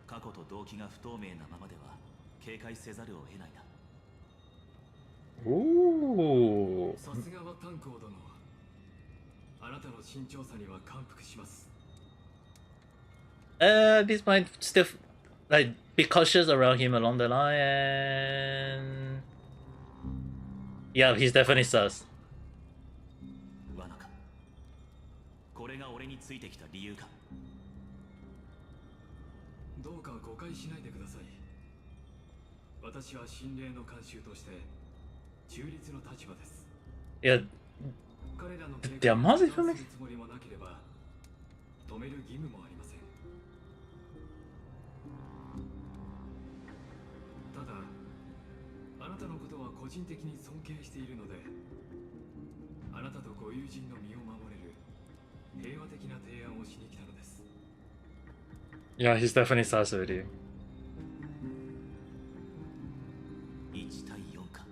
が、過去と動機が不透明なままでは警戒せざるを得ないな。おお。さすがは炭鉱殿。あなたの慎重さには感服します。This might still like be cautious around him along the line, and yeah, he's definitely sus. 罠か。これが俺についてきた理由か。どうか誤解しないでください。私は心霊の慣習として中立の立場です。Yeah. 彼らの There must be something. つもりもなければ止める義務もありません。ただあなたのことは個人的に尊敬しているので、あなたとご友人の身を守れる平和的な提案をしに来たのです。Yeah, he's definitely sus already. 1対4か。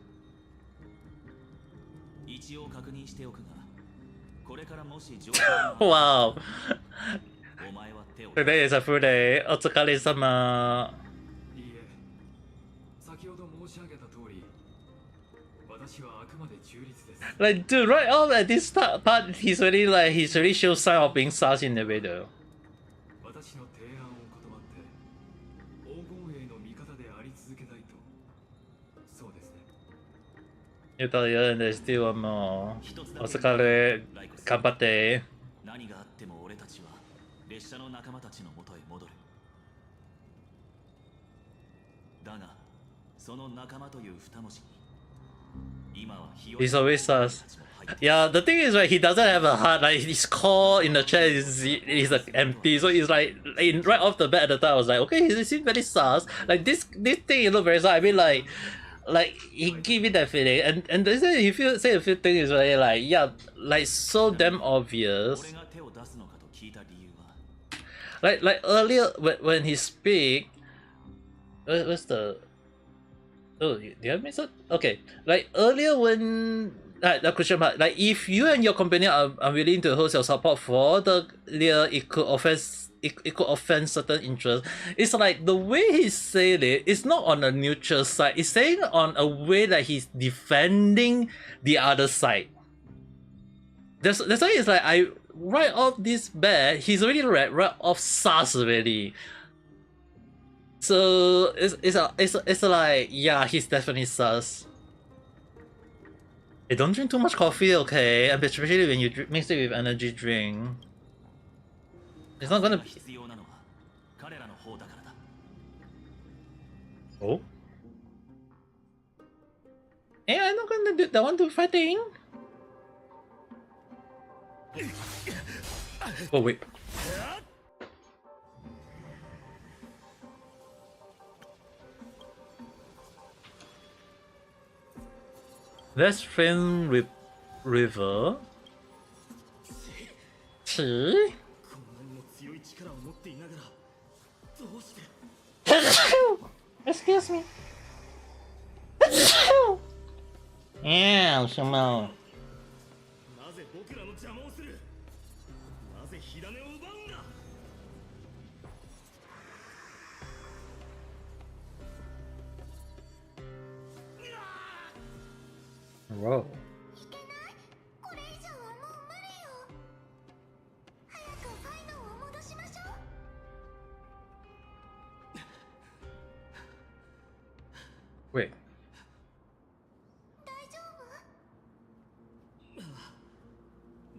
一応確認しておくが、これからもし状況が Wow. お前は手を Today is a full day. お疲れ様。いいえ、先ほど申し上げた通り、私はあくまで中立です。Like, dude, right off at this part, he's already shows sign of being sus in the way though. 私の提案を断って黄金栄の味方であり続けたいと。そうですね。言ったら嫌ですってはもうお疲れ頑張って。何があっても俺たちは列車の仲間たちの元へ戻る。だがその仲間という二文字に今は日を He's always sus. Yeah, the thing is, right, he doesn't have a heart. Like his core in the chest is like empty. So it's like right off the bat at the time, I was like, okay, he seems very sus. Like this thing, it look very sus. I mean, like he give me that feeling, and then he say a few things, right? Like yeah, like so damn obvious. Like earlier when he speak, what's the oh, did I miss it? Okay, like earlier when the question mark, like if you and your companion are willing to host your support for the leader, it could offend certain interests. It's like the way he said it, it's not on a neutral side. It's saying on a way that he's defending the other side. That's why it's like I right off this bat, he's already right off sus already. So it's like yeah, he's definitely sus. Hey, don't drink too much coffee, okay? And especially when you mix it with energy drink. It's not gonna. Oh. Hey, I'm not gonna do that one to fighting. Oh wait. Let's film with River. Chi? Excuse me. Yeah, Shimo. Whoa. Wait.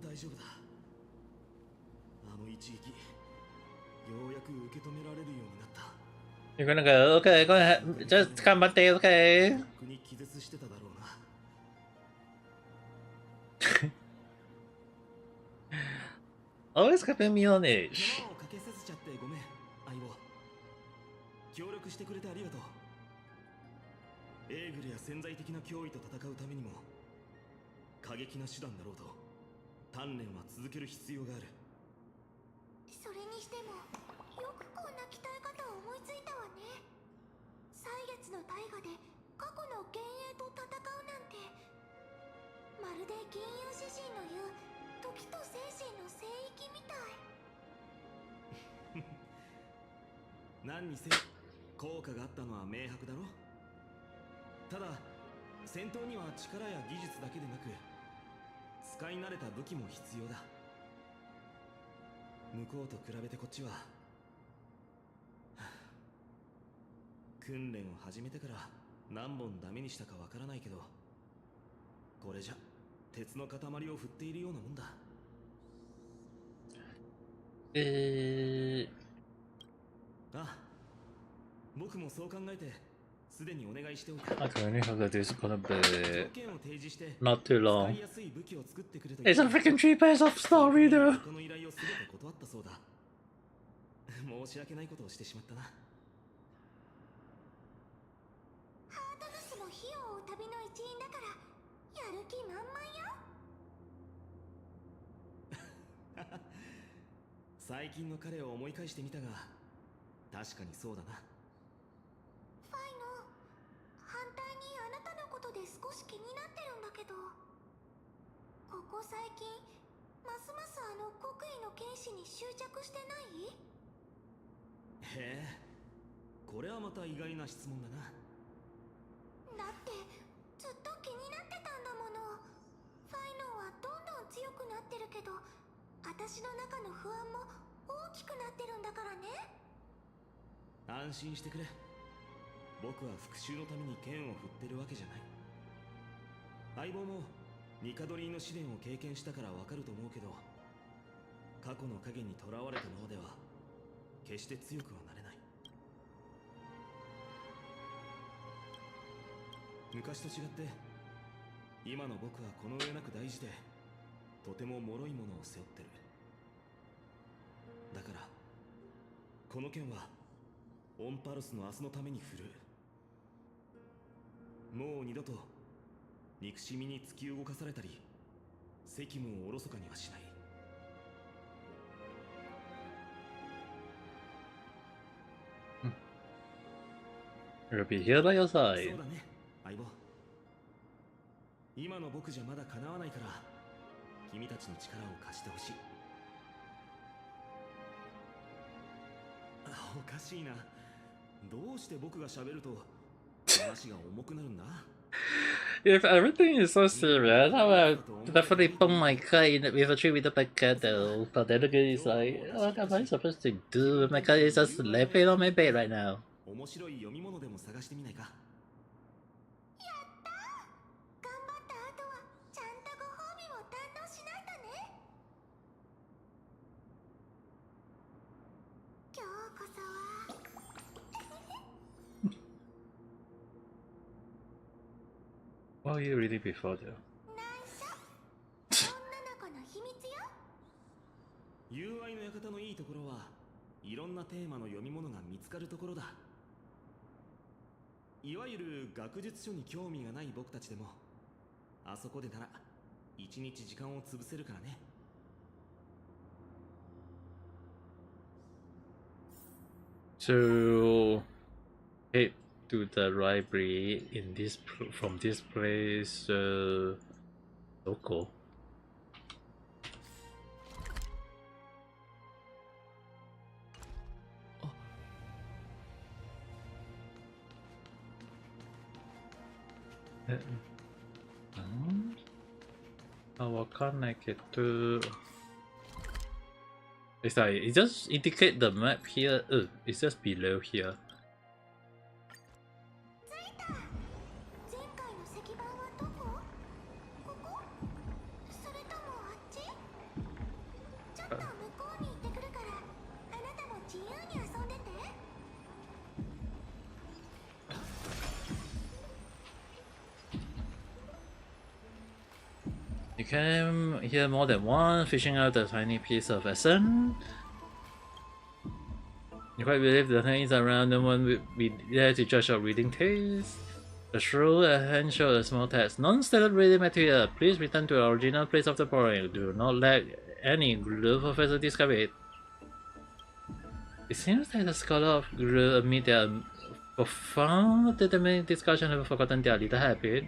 大丈夫だ。あの一撃、ようやく受け止められるようになった。You're gonna go, okay, go ahead. Just come back there, okay. 逆に気絶してただろうな。Always keeping me on edge. 手間をかけさせちゃってごめん、相棒。協力してくれてありがとう。エーグルや潜在的な脅威と戦うためにも過激な手段だろうと鍛錬は続ける必要がある。それにしてもよくこんな鍛え方を思いついたわね。歳月の大河で過去の幻影と戦うなんて、まるで銀融詩人の言う時と精神の聖域みたい。何にせよ効果があったのは明白だろ。ただ戦闘には力や技術だけでなく使い慣れた武器も必要だ。向こうと比べてこっちは訓練を始めてから何本ダメにしたかわからないけど、これじゃ鉄の塊を振っているようなもんだ。ああ、僕もそう考えてすでにお願いしておいた。 Okay, I hope that this is gonna be not too long. It's a freaking 3 pages of story though. この依頼をすべて断ったそうだ。申し訳ないことをしてしまったな。ハートヌスも火を追う旅の一員だからやる気満々よ。最近の彼を思い返してみたが確かにそうだな。ファイの反対にあなたのことで少し気になってるんだけど、ここ最近ますますあの国威の剣士に執着してない？へえ、これはまた意外な質問だな。だってずっと気になってたんだもの。ファイノはどんどん強くなってるけど、私の中の不安も大きくなってるんだからね。安心してくれ。僕は復讐のために剣を振ってるわけじゃない。相棒もニカドリーの試練を経験したからわかると思うけど、過去の影にとらわれたままでは決して強くはなれない。昔と違って今の僕はこの上なく大事で、とても脆いものを背負ってる。だからこの剣はオンパルスの明日のために振るう。もう二度と憎しみに突き動かされたり責務をおろそかにはしない。I'll be here by your そう side. だね、相棒。今の僕じゃまだ叶わないから君たちの力を貸してほしい。おかしいな。どうして僕が喋ると話が重くなるんだ？ If everything is so serious, I would definitely put my cut in with a tree with a big cat though. But then again, it's like, what am I supposed to do? My cat is just sleeping on my bed right now. 面白い読み物でも探してみないか？頑張った後はちゃんとご褒美を堪能しないとね。今日こそは。What are you reading before though? 内緒。女の子の秘密よ。友愛の館のいいところはいろんなテーマの読み物が見つかるところだ。いわゆる学術書に興味がない僕たちでもあそこでなら一日時間を潰せるからね。So, head to the library in this from this place. Local. How can I get to? It's like it just indicate the map here. It's just below here. 着いた。前回の石板はどこ？ここ？それともあっち？ちょっと向こうに行ってくるから、あなたも自由に遊んでて。You came here more than once, fishing out a tiny piece of essence. You quite believe the things around no one will be there to judge your reading taste. The Sharou hand showed a small text. Non-standard reading material. Please return to the original place of the pouring. Do not let any glue professor discover it. It seems that the scholar of glue admit their profound determined discussion have forgotten their little habit.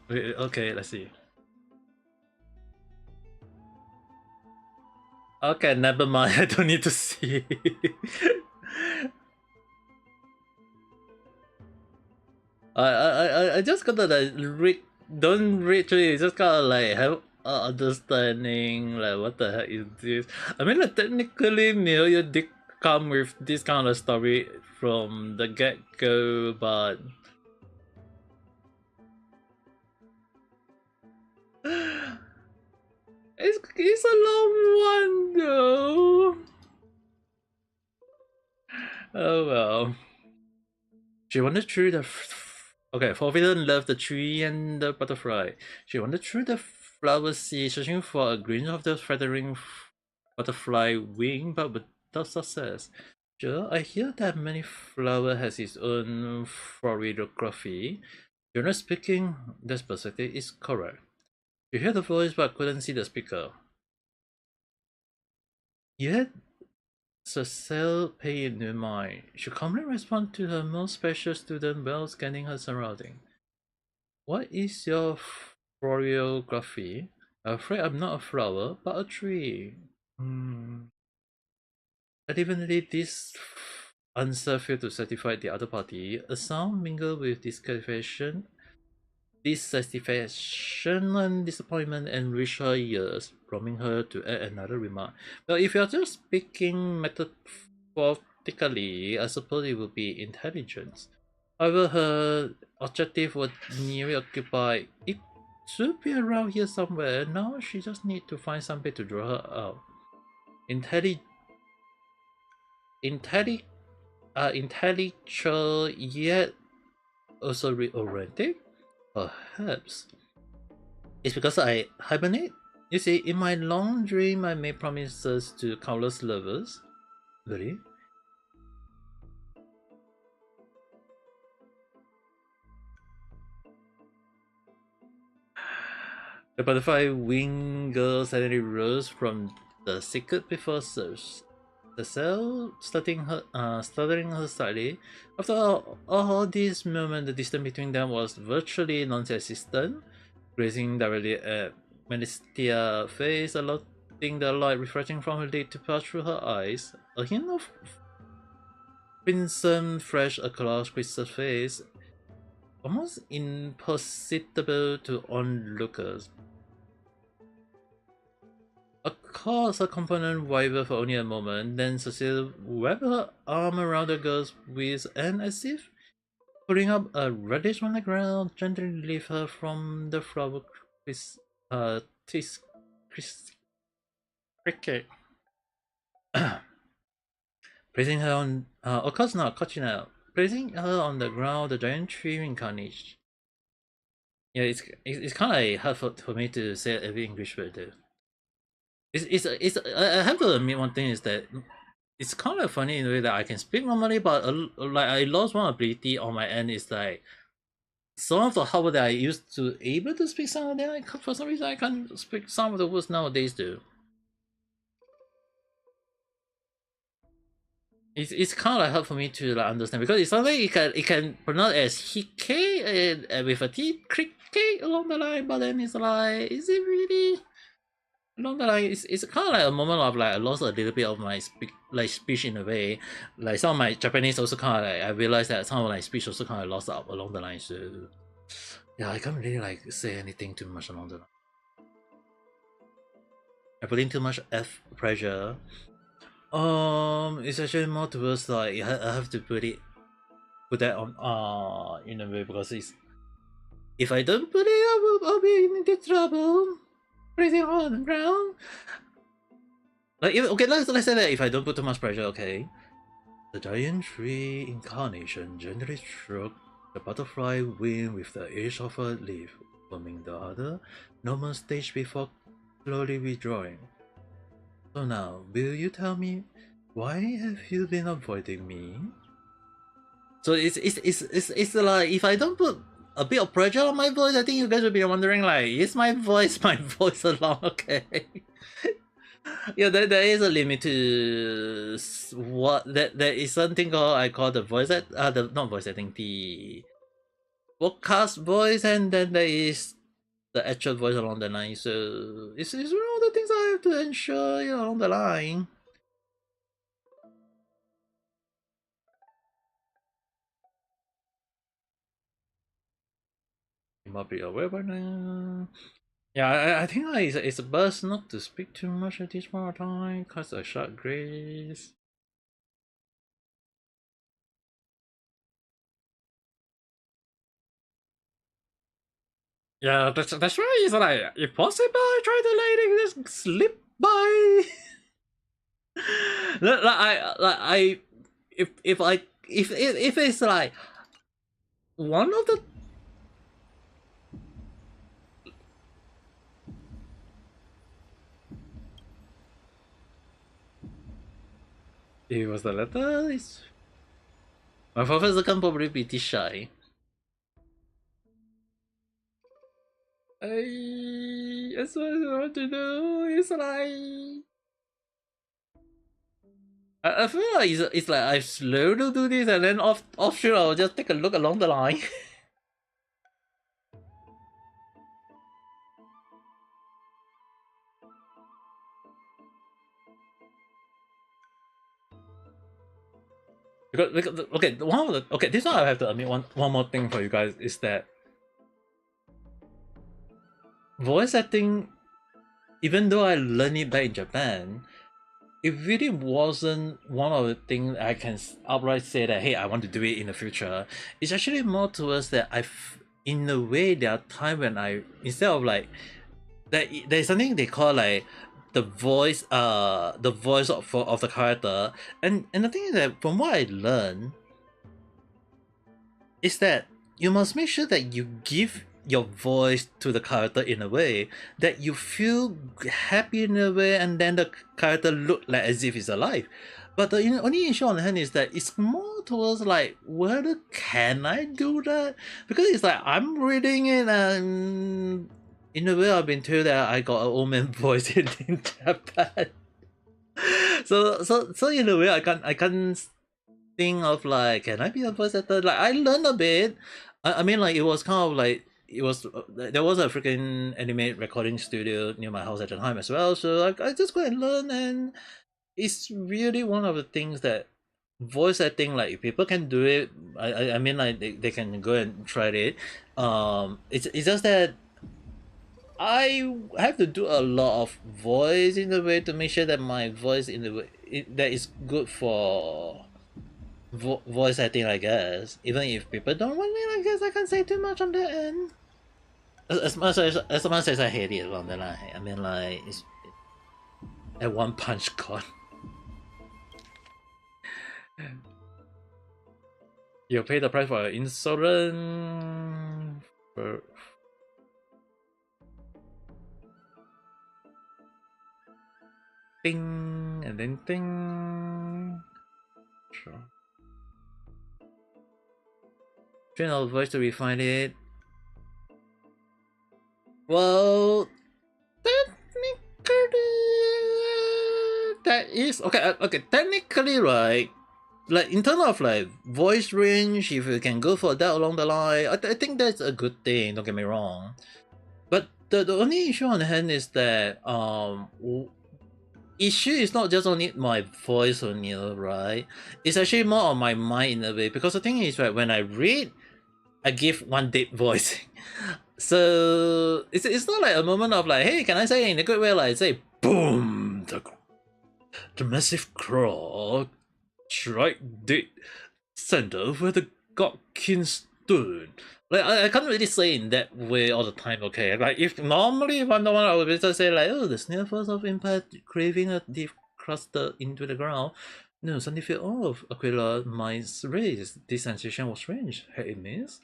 Okay, let's see. Okay, never mind. I don't need to see. I just gotta like read. Don't read through it. Just gotta like have understanding. Like what the heck is this? I mean, like technically, Milia did come with this kind of story from the get go, but. It's a long one though. Oh well. She wandered through the okay. Forbidden loved the tree and the butterfly. She wandered through the flower sea, searching for a glimpse of the feathering butterfly wing, but without success. Sure, I hear that many flower has its own florography. Generally speaking, this perspective is correct. You heard the voice but couldn't see the speaker. Yet, Cecile paid no mind. She calmly responded to her most special student while scanning her surroundings. What is your florography? I'm afraid I'm not a flower, but a tree. Evidently, this answer failed to satisfy the other party. A sound mingled with dissatisfaction and disappointment enriched her ears, prompting her to add another remark. Well, if you're just speaking metaphorically, I suppose it would be intelligence. However, her objective was nearly occupied. It should be around here somewhere. Now she just needs to find something to draw her out. Intellectual yet also reoriented? Perhaps. It's because I hibernate? You see, in my long dream I made promises to countless lovers. Really? The butterfly winged girl suddenly rose from the secret before Zeus. The cell stuttering her slightly. After all this moment, the distance between them was virtually non-existent. Gazing directly at Melistia's face, allowing the light refreshing from her lid to pass through her eyes. A hint of crimson fresh across Krista's face, almost imperceptible to onlookers. Of course, her component wavered for only a moment, then Cecile wrapped her arm around the girl's waist and, as if pulling up a radish on the ground, gently lift her from the flower cricket. Placing her on, of course not, Cochina. Placing her on the ground, the giant tree incarnation. Yeah, it's kind of hard for me to say every English word though. I have to admit one thing is that it's kind of funny in a way that I can speak normally, but like I lost one ability on my end. Is like some of the hardware that I used to able to speak some of them, for some reason I can't speak some of the words nowadays though. It's kind of hard for me to like understand because it's something it can pronounce as hike and with a T cricket along the line, but then it's like, is it really along the line? It's kind of like a moment of like I lost a little bit of my speech in a way. Like some of my Japanese also kind of like I realized that some of my speech also kind of lost up along the line. So yeah, I can't really like say anything too much along the line. I put in too much F pressure. It's actually more towards like I have to put that on in a way because it's if I don't put it, I'll be in deep trouble. Breathing on the ground. Like okay, let's say that if I don't put too much pressure, okay. The giant tree incarnation gently struck the butterfly wing with the edge of a leaf, forming the other normal stage before slowly withdrawing. So now, will you tell me, why have you been avoiding me? So it's like, if I don't put a bit of pressure on my voice, I think you guys will be wondering like, is my voice along okay? Yeah, there is a limit to what there is something called I call the voice the not voice acting, the podcast voice, and then there is the actual voice along the line. So it's one of the things I have to ensure, you know, along the line. You might be aware by now. Yeah, I think like, it's best not to speak too much at this point of time, cause a short grace. Yeah, that's why it's like, if possible, try to let it just slip by. If it's like one of the it was the letter. My professor can probably be this shy. That's what I want to do. It's like I feel like it's like I slowly do this and then offshore I'll just take a look along the line. because okay, this one I have to admit one more thing for you guys is that voice acting, even though I learned it back in Japan, it really wasn't one of the things I can outright say that, hey, I want to do it in the future. It's actually more towards that in a way, there are times when I, instead of like, there's something they call like the voice of the character, and the thing is that from what I learned is that you must make sure that you give your voice to the character in a way that you feel happy in a way, and then the character look like as if he's alive. But the only issue on hand is that it's more towards like, whether can I do that? Because it's like I'm reading it, and in a way I've been told that I got an old man voice in Japan. So in a way I can't think of like, can I be a voice actor? Like I learned a bit. I mean, like it was kind of like, it was there was a freaking anime recording studio near my house at the time as well. So like I just go and learn, and it's really one of the things that voice acting, like if people can do it, I mean like they can go and try it. It's just that I have to do a lot of voice in the way to make sure that my voice in the way that is good for voice acting, I guess. Even if people don't want it, I guess I can't say too much on that end. As much as I hate it along the line, I mean like it's at one punch gone. You pay the price for insolent. Ding and then ding. Sure. Train our voice to refine it. Well, technically, that is okay. Okay, technically, right? Like in terms of like voice range, if you can go for that along the line, I think that's a good thing. Don't get me wrong. But the only issue on hand is that issue is not just only my voice only, right? It's actually more on my mind in a way, because the thing is, right, when I read, I give one deep voice. So it's not like a moment of like, hey, can I say it in a good way, like say boom, the massive claw strike dead center where the god king stood. Like I can't really say in that way all the time, okay? Like if normally if I'm the one, I would just say like, oh, the snare force of impact craving a deep cluster into the ground. No, suddenly feel, oh, Aquila, my race, this sensation was strange. Hey, it means,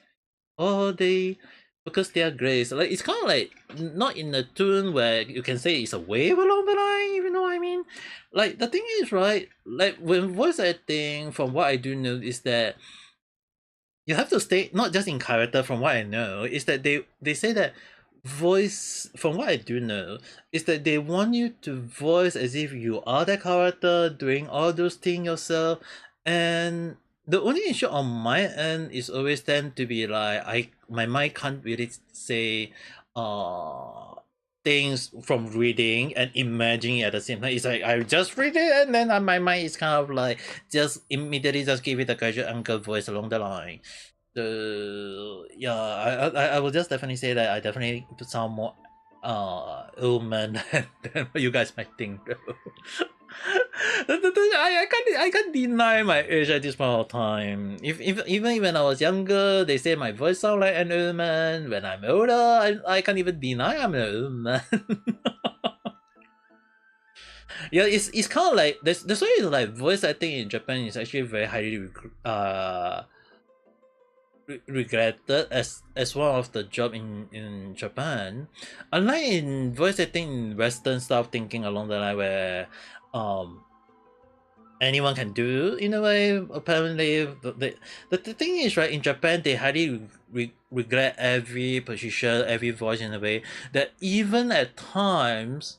oh, they, because they are grace. Like it's kind of like not in a tune where you can say it's a wave along the line, if you know what I mean. Like the thing is, right, like when voice acting, from what I do know, is that you have to stay not just in character. From what I know, is that they say that voice, from what I do know, is that they want you to voice as if you are the character doing all those things yourself. And the only issue on my end is always tend to be like, my mind can't really say things from reading and imagining at the same time. It's like I just read it, and then my mind is kind of like just immediately just give it a casual uncle voice along the line. So yeah, I will just definitely say that I definitely sound more old man than what you guys might think though. I can't deny my age at this point of time. If even when I was younger, they say my voice sound like an old man. When I'm older, I can't even deny I'm an old man. Yeah, it's kind of like that's why it's like voice acting in Japan is actually very highly regretted as one of the job in Japan. Unlike in voice acting in Western stuff, thinking along the line where anyone can do in a way. Apparently, the thing is, right, in Japan they highly regret every position, every voice in a way that even at times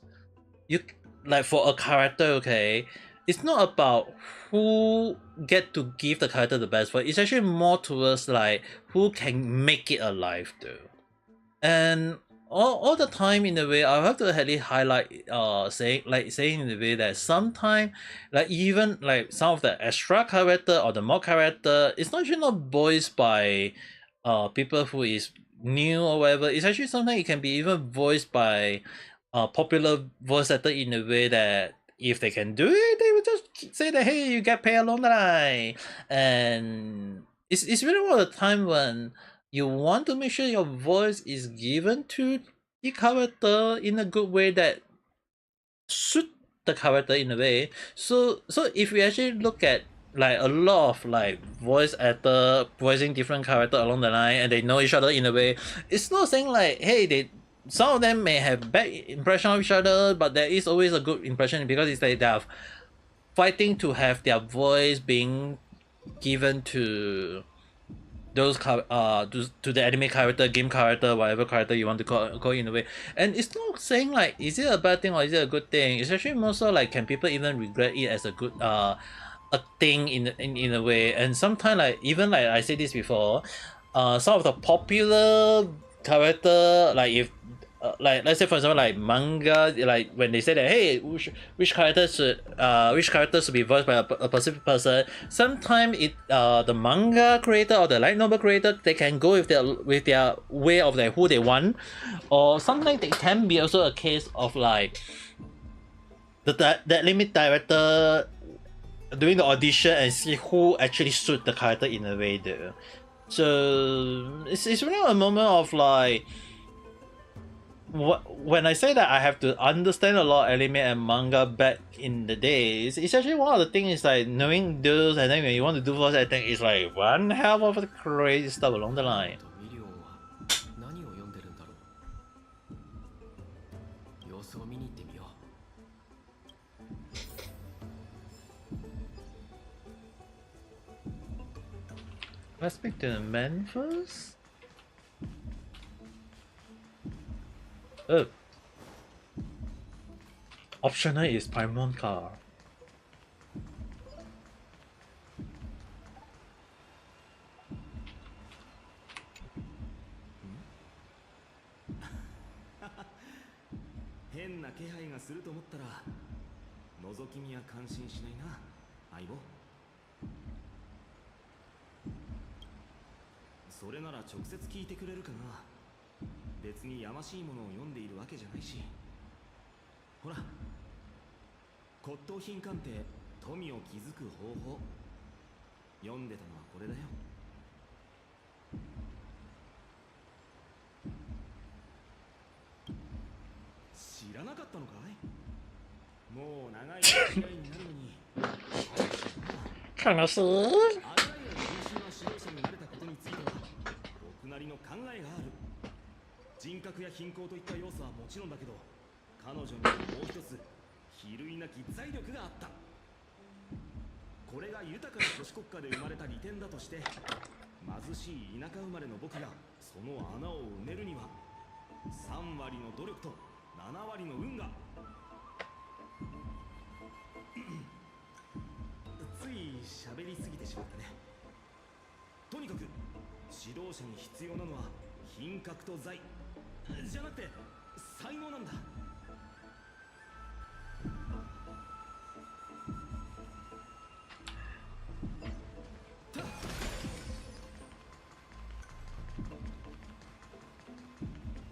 you, like for a character, okay, it's not about who get to give the character the best voice. It's actually more towards like who can make it alive though. And all the time in a way, I have to really highlight saying in the way that sometimes like even like some of the extra character or the more character, it's not actually not voiced by people who is new or whatever. It's actually sometimes it can be even voiced by popular voice actor in a way that if they can do it, they would just say that, hey, you get paid along the line. And it's really one of the time when you want to make sure your voice is given to the character in a good way that suit the character in a way. So if we actually look at like a lot of like voice actor voicing different character along the line, and they know each other in a way. It's not saying like, hey, some of them may have bad impression of each other, but there is always a good impression because it's like they are fighting to have their voice being given to those to the anime character, game character, whatever character you want to call in a way. And it's not saying like, is it a bad thing or is it a good thing? It's actually more so like, can people even regret it as a good a thing in a way? And sometimes like, even like I said this before, some of the popular character, like if like let's say for example like manga, like when they say that, hey, which character should be voiced by a specific person, sometimes it the manga creator or the light novel creator, they can go with their way of like who they want, or sometimes it can be also a case of like that limit director doing the audition and see who actually suit the character in a way there. So it's really a moment of like, when I say that I have to understand a lot of anime and manga back in the days, it's actually one of the things is like knowing those, and then when you want to do voice acting, it's like one hell of a crazy stuff along the line. Let's speak to the man first. Oh. Optional is Paimon car.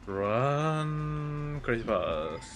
Run crazy fast.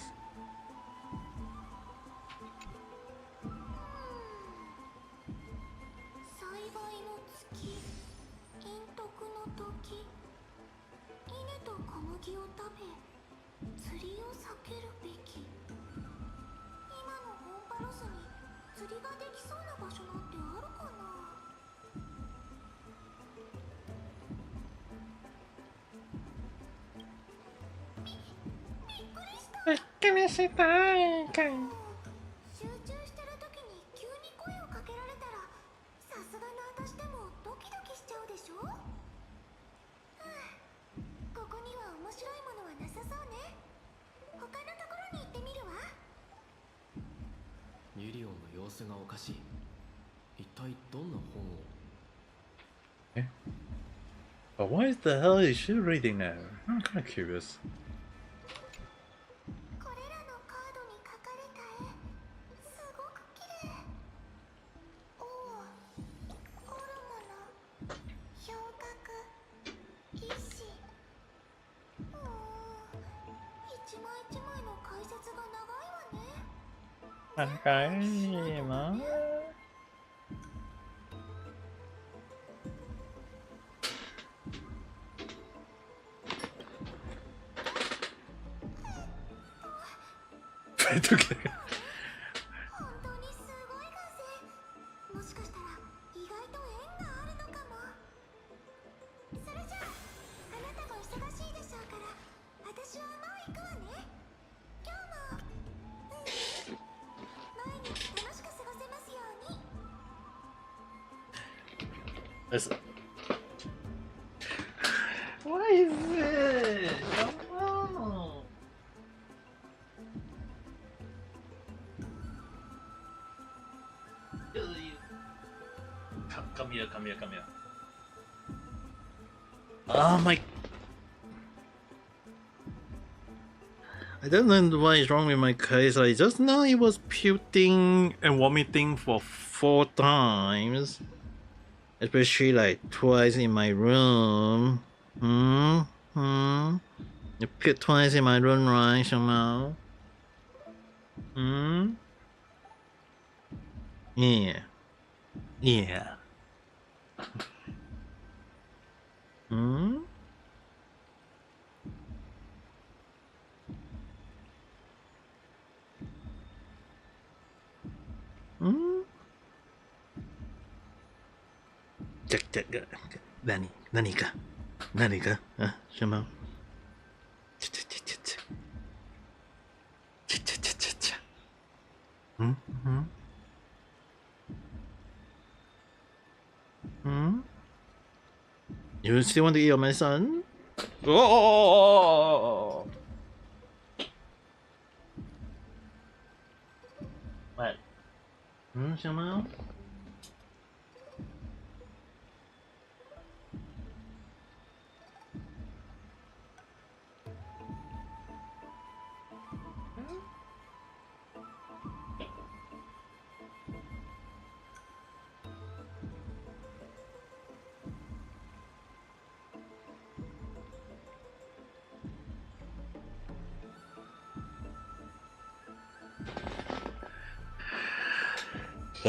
But what the hell is she reading now? I'm kind of curious. Honkai, ma? Listen. What is it? Come on. Come here, come here, come here. Oh my. I don't know what is wrong with my case. Like just now it was puking and vomiting for 4 times. Especially like twice in my room. You puked twice in my room, right, Shamo? Yeah. Yeah.何か什么You still want to eat my son? Oh! What? 什么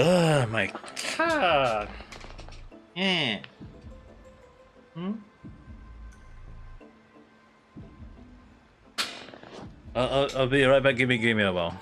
？Oh my god! Yeah. I'll be right back. Give me a while.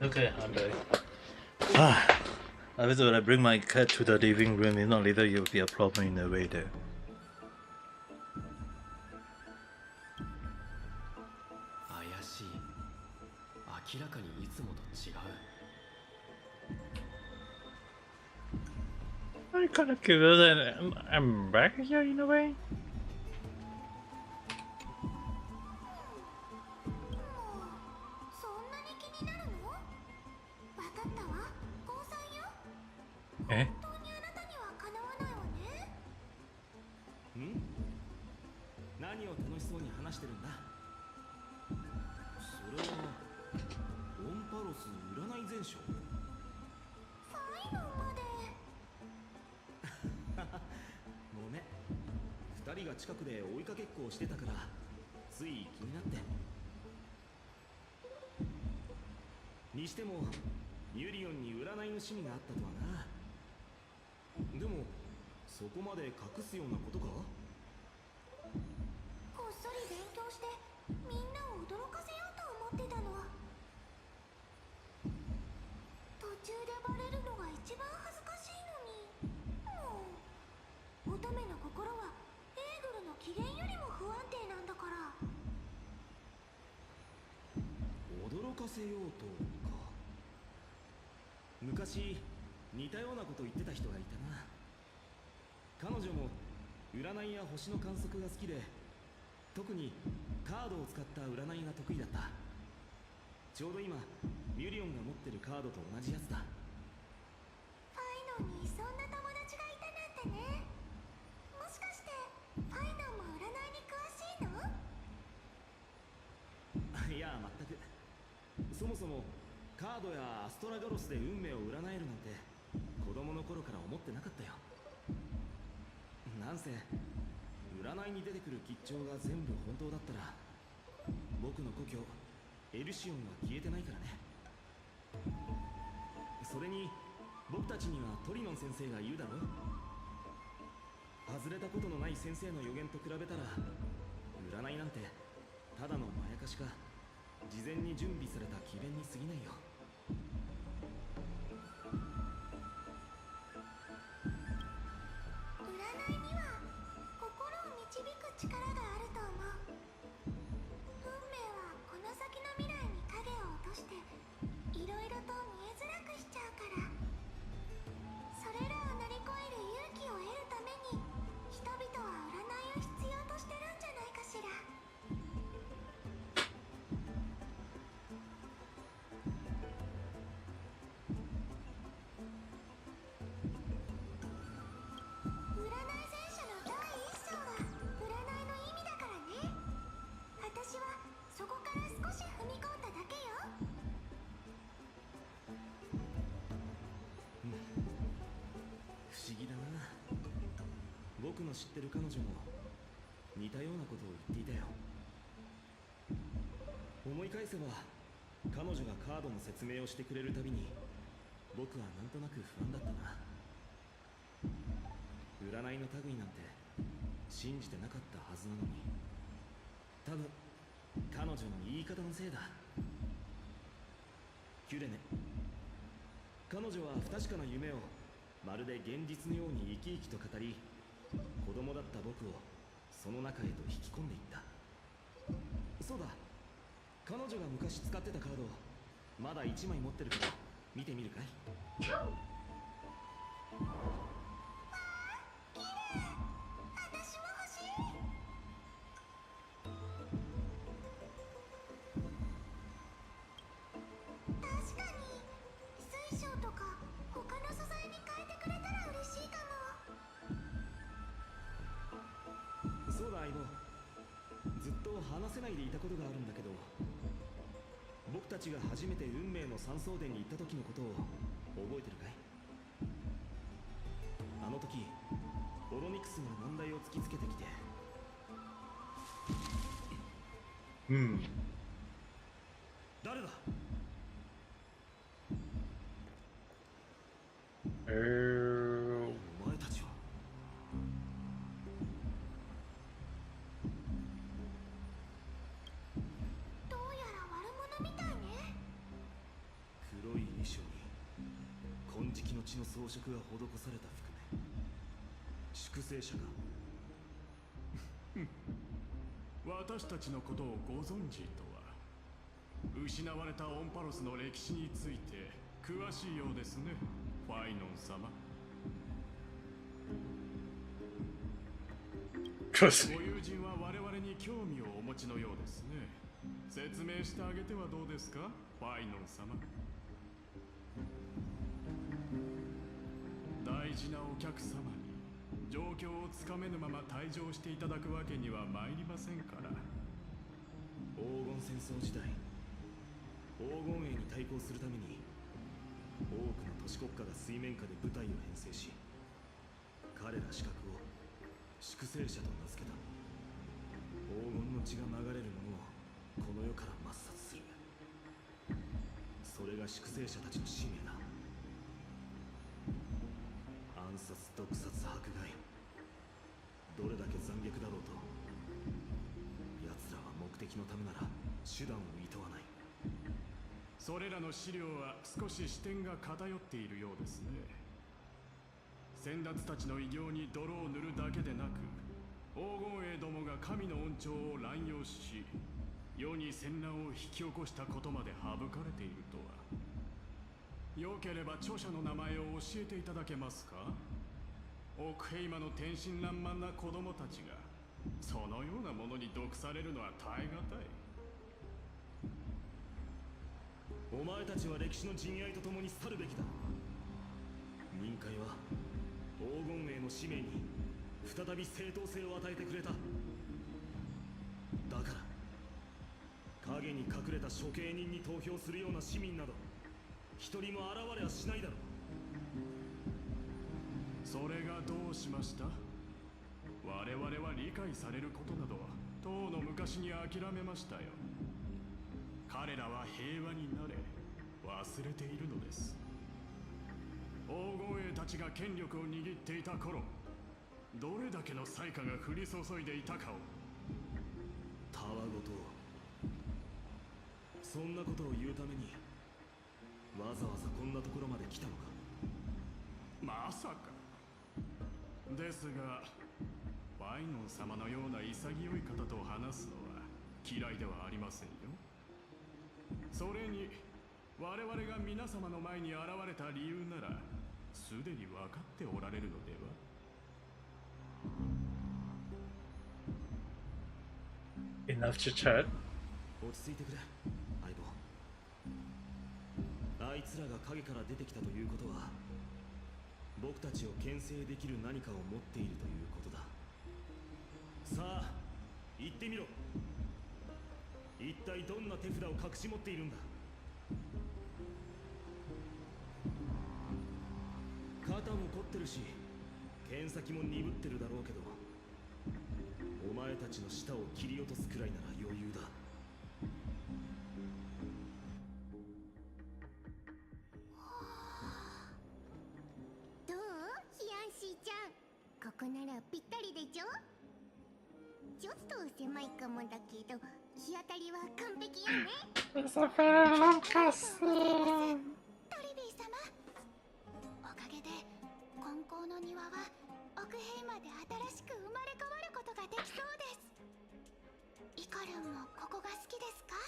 Okay, I'm back. I was when I bring my cat to the living room, if not later you'll be a problem in the way there. 明らかにいつもと違う。I'm kind of curious and I'm back here in a way. そんなに気になるの？わかったわ。高3よ。え？本当にあなたにはかなわないわね。ん？何を楽しそうに話してるんだ？それはオンパロス占い全書？最後まで。ごめん。2人が近くで追いかけっこをしてたからつい気になって。にしてもユリオンに占いの趣味があったとはな。でもそこまで隠すようなことか？こっそり勉強してみんなせようとか。昔似たようなこと言ってた人がいたな。彼女も占いや星の観測が好きで、特にカードを使った占いが得意だった。ちょうど今ミュリオンが持ってるカードと同じやつだ。ファイノンにそんな友達がいたなんてね。もしかしてファイノンも占いに詳しいの？いや全く。そもそもカードやアストラガロスで運命を占えるなんて子供の頃から思ってなかったよ。なんせ占いに出てくる吉兆が全部本当だったら、僕の故郷エルシオンは消えてないからね。それに僕たちにはトリノン先生がいるだろ。外れたことのない先生の予言と比べたら、占いなんてただのまやかしか事前に準備された詭弁に過ぎないよ。占いには心を導く力があると思う。運命はこの先の未来に影を落としていろいろと見えづらくしちゃうから、それらを乗り越える勇気を得るために人々は占いを必要としてるんじゃないかしら。占い戦車の第一章は占いの意味だからね。私はそこから少し踏み込んだだけよ。不思議だな。僕の知ってる彼女も似たようなことを言っていたよ。思い返せば彼女がカードの説明をしてくれるたびに僕はなんとなく不安だったな。占いの類なんて信じてなかったはずなのに、多分彼女の言い方のせいだ。キュレネ、彼女は不確かな夢をまるで現実のように生き生きと語り、子供だった僕をその中へと引き込んでいった。そうだ、彼女が昔使ってたカードをまだ1枚持ってるから見てみるかい？私も欲しい。確かに水晶とか他の素材に変えてくれたら嬉しいかも。そうだ相棒、ずっと話せないでいたことがあるんだけど、僕たちが初めて運命の三層殿に行った時のことを覚えてるかい？あの時オロニクスが問題を突きつけてきて、誰だ？お前たちは。どうやら悪者みたいね。黒い衣装に金色の血の装飾が施された服ね。粛清者か？私たちのことをご存知とは。失われたオンパロスの歴史について詳しいようですね、ファイノン様。ご友人は我々に興味をお持ちのようですね。説明してあげてはどうですか、ファイノン様。大事なお客様に状況をつかめぬまま退場していただくわけには参りませんから。黄金戦争時代、黄金衛に対抗するために多くの都市国家が水面下で部隊を編成し、彼ら刺客を粛清者と名付けた。黄金の血が流れるものをこの世から抹殺する。それが粛清者たちの使命だ。暗殺、毒殺、迫害、どれだけ残虐だろうと、奴らは目的のためなら手段を厭わない。それらの資料は少し視点が偏っているようですね。先達たちの偉業に泥を塗るだけでなく、黄金衛どもが神の恩寵を乱用し、世に戦乱を引き起こしたことまで省かれているとは。よければ著者の名前を教えていただけますか？オクヘイマの天真爛漫な子供たちがそのようなものに毒されるのは耐え難い。お前たちは歴史の陣合とともに去るべきだ。民会は黄金衛の使命に再び正当性を与えてくれた。だから影に隠れた処刑人に投票するような市民など一人も現れはしないだろう。それがどうしました？我々は理解されることなどとうの昔に諦めましたよ。彼らは平和になれ忘れているのです。黄金衛たちが権力を握っていた頃、どれだけの災禍が降り注いでいたかを。たわごとそんなことを言うためにわざわざこんなところまで来たのか。まさか。ですがファイノン様のような潔い方と話すのは嫌いではありませんよ。それに我々が皆様の前に現れた理由ならすでに分かっておられるのでは。Enough to chat. 落ち着いてくれ相棒。あいつらが影から出てきたということは僕たちを牽制できる何かを持っているということだ。さあ言ってみろ。一体どんな手札を隠し持っているんだ。肩も凝ってるし剣先も鈍ってるだろうけど、お前たちの舌を切り落とすくらいなら余裕だ。どうヒヤンシーちゃん、ここならぴったりでしょ。ちょっと狭いかもだけど日当たりは完璧よね。It's a very long castle. トリビー様、おかげで金光の庭は奥兵まで新しく生まれ変わることができそうです。イカルンもここが好きですか？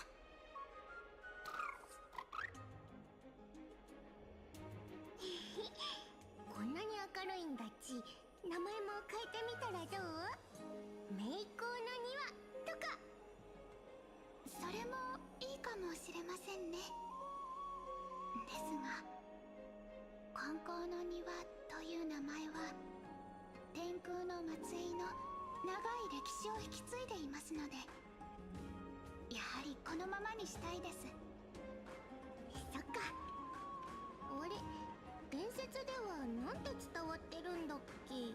こんなに明るいんだち、名前も変えてみたらどう？名工の庭とか。それもいいかもしれませんね。ですが金光の庭という名前は天空の末裔の長い歴史を引き継いでいますので、やはりこのままにしたいです。そっか。あれ、伝説ではなんて伝わってるんだっけ？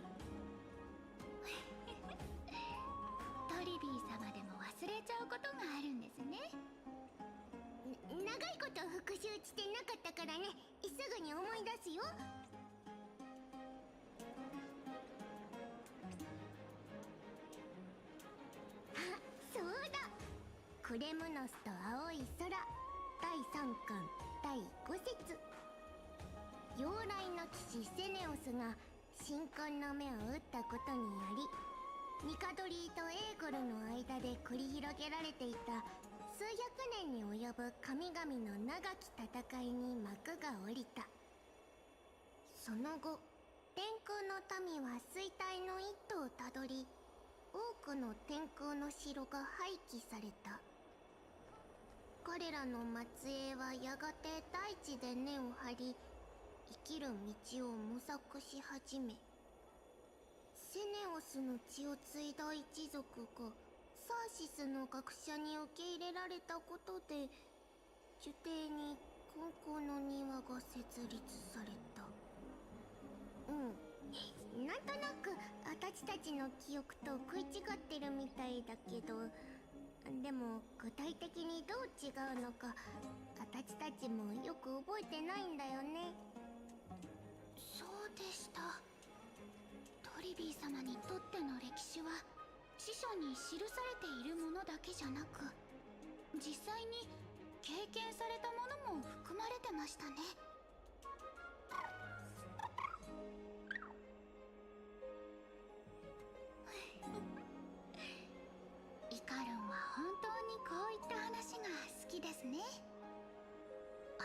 トリビー様でも忘れちゃうことがあるんですね。長いこと復習してなかったからね、すぐに思い出すよ。あ、そうだ。クレムノスと青い空第3巻第5節。妖来の騎士セネオスが神官の目を打ったことにより、ニカドリーとエーゴルの間で繰り広げられていた数百年に及ぶ神々の長き戦いに幕が下りた。その後、天空の民は衰退の一途をたどり、多くの天空の城が廃棄された。彼らの末裔はやがて大地で根を張り、生きる道を模索し始め、セネオスの血を継いだ一族がサーシスの学者に受け入れられたことで、樹底に金光の庭が設立された。なんとなく私たちの記憶と食い違ってるみたいだけど、でも具体的にどう違うのか私たちもよく覚えてないんだよね。そうでした。トリビー様にとっての歴史は辞書に記されているものだけじゃなく、実際に経験されたものも含まれてましたね。イカルンは本当にこう言って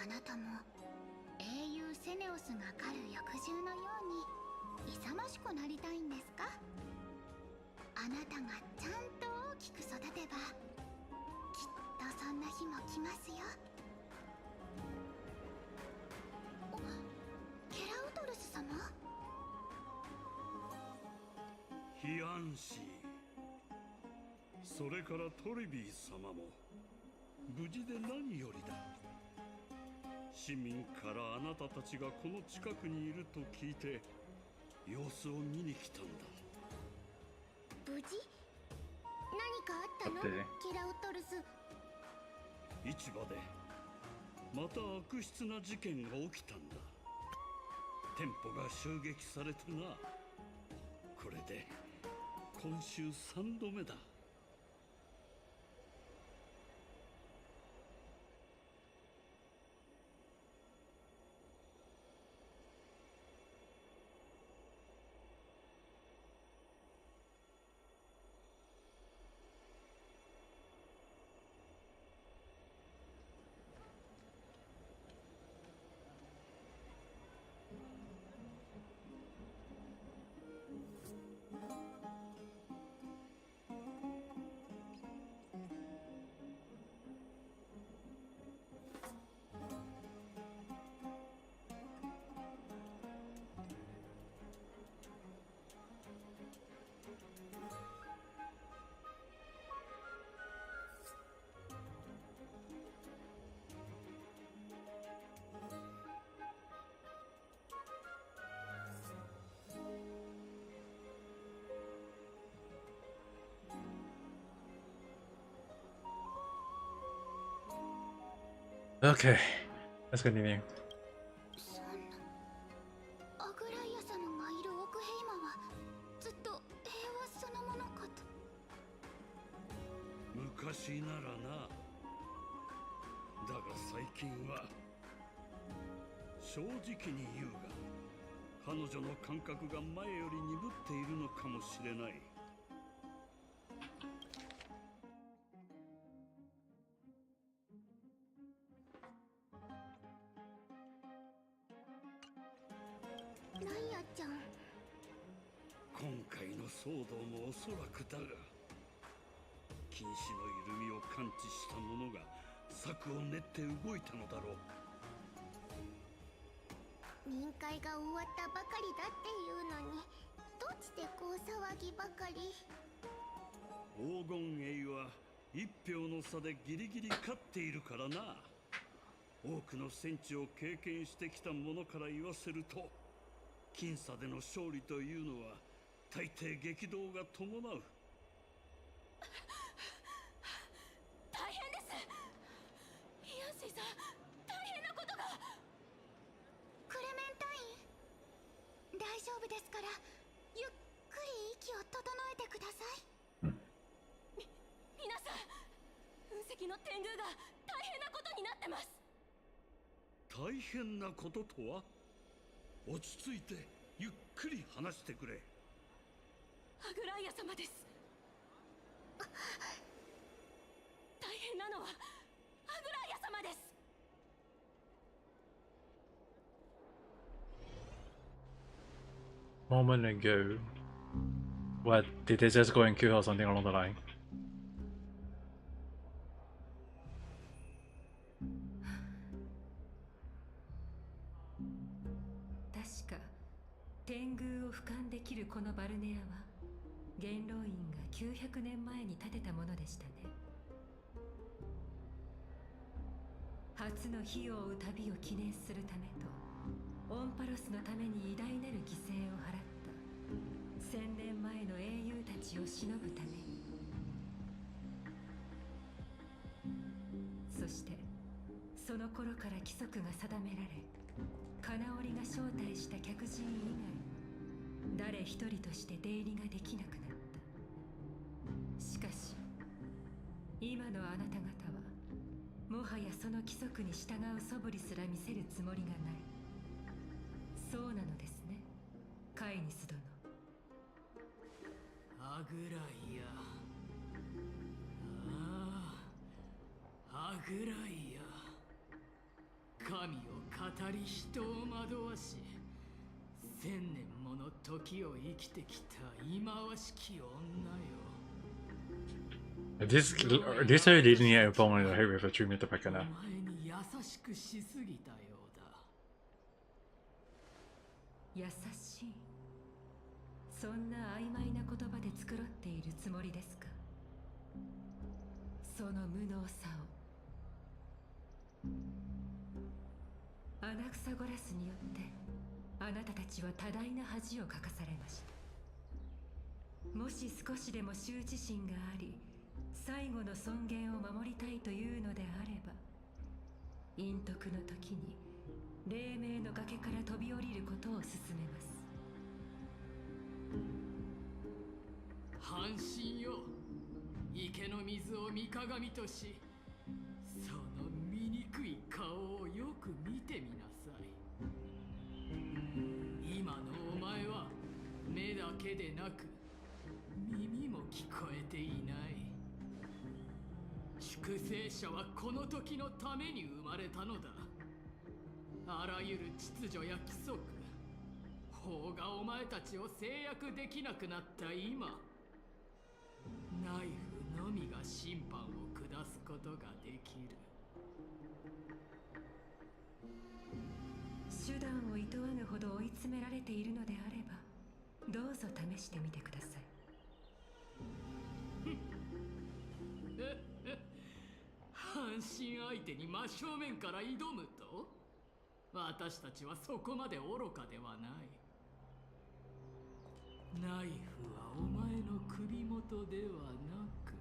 あなたも英雄セネオスが狩る翼獣のように勇ましくなりたいんですか？あなたがちゃんと大きく育てばきっとそんな日も来ますよ。ケラウトルス様？ヒアンシー、それからトリビー様も無事で何よりだ。市民からあなたたちがこの近くにいると聞いて様子を見に来たんだ。無事？何かあったの？ケラウトルス。市場でまた悪質な事件が起きたんだ。店舗が襲撃されてな。これで今週3度目だ。Okay, let's continue. そんな、アグライア様がいる奥ヘイマはずっと平和そのものかと。昔ならな。だが最近は正直に言うが彼女の感覚が前より鈍っているのかもしれない。ライアちゃん。今回の騒動もおそらくだが禁止の緩みを感知した者が策を練って動いたのだろう。任会が終わったばかりだっていうのにどうしてこう騒ぎばかり。黄金栄は一票の差でギリギリ勝っているからな。多くの戦地を経験してきた者から言わせると僅差での勝利というのは大抵激動が伴う。大変です。ヒアンシーさん、大変なことが。クレメンタイン、大丈夫ですから、ゆっくり息を整えてください。皆さん、隕石の天狗が大変なことになってます。大変なこととは？落ち着いてゆっくり話してくれ。アグライア様です。大変なのはアグライア様です。Moment ago. What? Did they just go and kill her or something along the line? 確か天狗を俯瞰できるこのバルネアは元老院が900年前に建てたものでしたね。初の火を追う旅を記念するためとオンパロスのために偉大なる犠牲を払った1000年前の英雄たちを偲ぶために。そしてその頃から規則が定められ金織が招待した客人以外誰一人として出入りができなくなった。しかし今のあなた方はもはやその規則に従う素振りすら見せるつもりがない。そうなのですね、カイニス殿。アグライア、ああ、アグライア、帰神を語り人を惑わし、千年もの時を生きてきた忌まわしき女よ。This really didn't get involved in the Hoyoverse treatment of Pekana. お前に優しくしすぎたようだ。優しい。そんな曖昧な言葉で繕っているつもりですか。その無能さを。アナクサゴラスによってあなたたちは多大な恥をかかされました。もし少しでも羞恥心があり、最後の尊厳を守りたいというのであれば、陰徳の時に黎明の崖から飛び降りることを勧めます。半身よ、池の水を御鏡とし、その醜い顔をよく見てみなさい。今のお前は目だけでなく耳も聞こえていない。粛清者はこの時のために生まれたのだ。あらゆる秩序や規則、法がお前たちを制約できなくなった今、ナイフのみが審判を下すことができる。手段を厭わぬほど追い詰められているのであれば、どうぞ試してみてください。半身相手に真正面から挑むと、私たちはそこまで愚かではない。ナイフはお前の首元ではなく、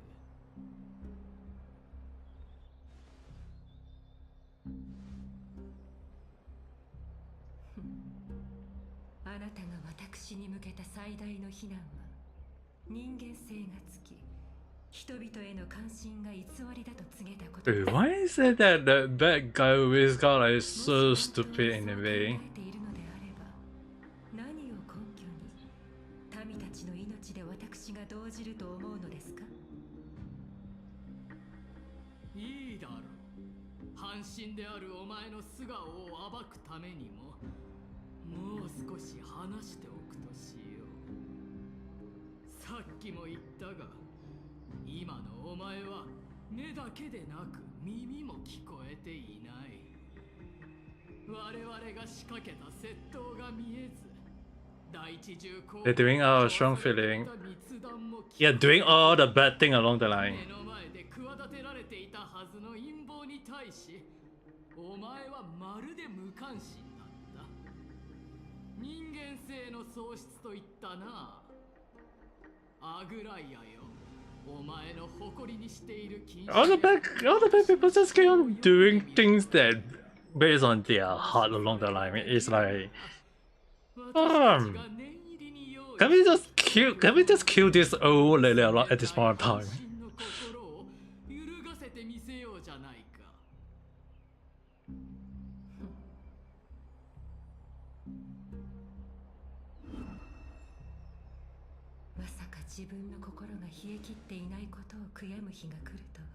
あなたが私に向けた最大の非難は、人間性がつき、人々への関心が偽りだと告げたことです。Why is it that that guy with his color is so stupid in a way? 何を根拠に民たちの命で私が動じると思うのですか。いいだろう。半身であるお前の素顔を暴くためにも、もう少し話しておくとしよう。さっきも言ったが、今のお前は目だけでなく耳も聞こえていない。我々が仕掛けた窃盗が見えず、第一重工 They're doing a strong feeling. Yeah, doing all the bad thing along the line. 目の前で企てられていたはずの陰謀に対し、お前はまるで無関心だった。人間性の喪失といったな。アグライアよ、お前の誇りにしている禁止。All the bad people just keep on doing things that based on their heart along the line. It's like, can we just kill this old lady at this point in time? 揺るがせてみせようじゃないか。まさか自分の心が冷え切っていないことを悔やむ日が来るとは。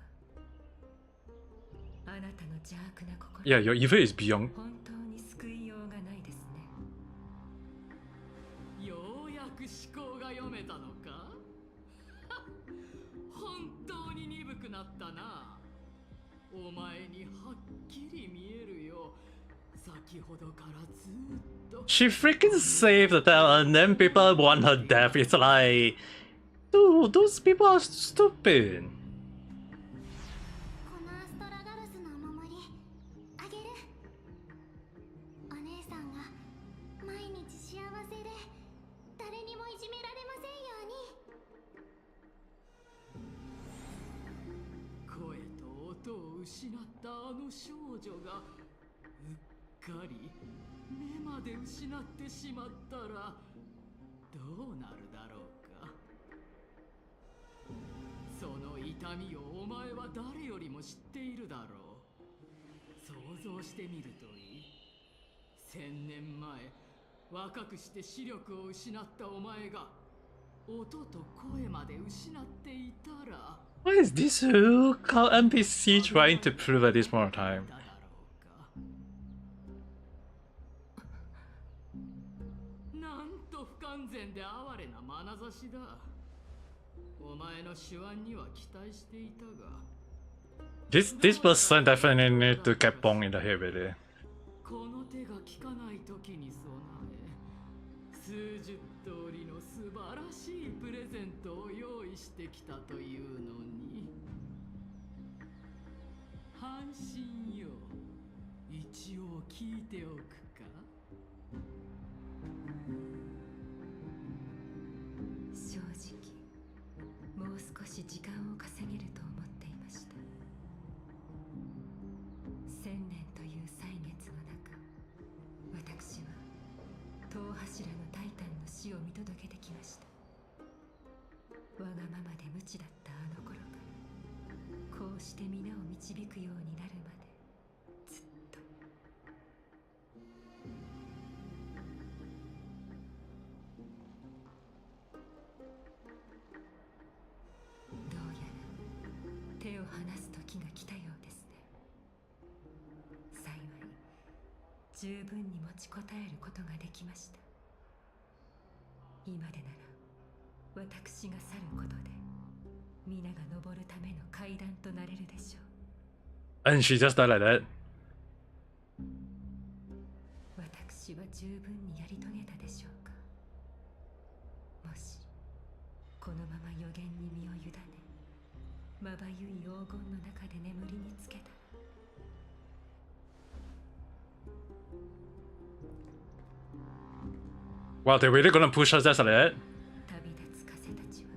あなたの邪悪な心。Yeah, your evil is beyond. 本当に救いようがないですね。ようやく思考が読めたのか。本当に鈍くなったな。お前にはっきり見えるよ。先ほどからずっと。She freaking saved the town and then people want her death. It's like, dude, those people are stupid. このアストラガルスのお守りあげる。お姉さんが毎日幸せで誰にもいじめられませんように。声と音を失ったあの少女がうっかり目まで失ってしまったらどうなるだろうか。その痛みをお前は誰よりも知っているだろう。想像してみるといい。1000年前、若くして視力を失ったお前が音と声まで失っていたら。What is this NPC trying to prove at this point in time? 話だ。お前の手腕には期待していたが。This person definitely need to get bong in the head with it. この手が効かない時に備え、数十通りの素晴らしいプレゼントを用意してきたというのに。半身よ、一応聞いておくか。正直もう少し時間を稼げると思っていました。1000年という歳月の中、私は塔柱のタイタンの死を見届けてきました。わがままで無知だったあの頃から、こうして皆を導くようになるまでずっと。どうやら手を離す時が来たようですね。幸い十分に持ちこたえることができました。今でなら私が去ることで皆が登るための階段となれるでしょう。 And she just died like that. 私は十分にやり遂げたでしょうか。もしこのまま予言に身を委ね、まばゆい黄金の中で眠りにつけたら。Wow, they're really gonna push us just like that? 旅立つ風たちは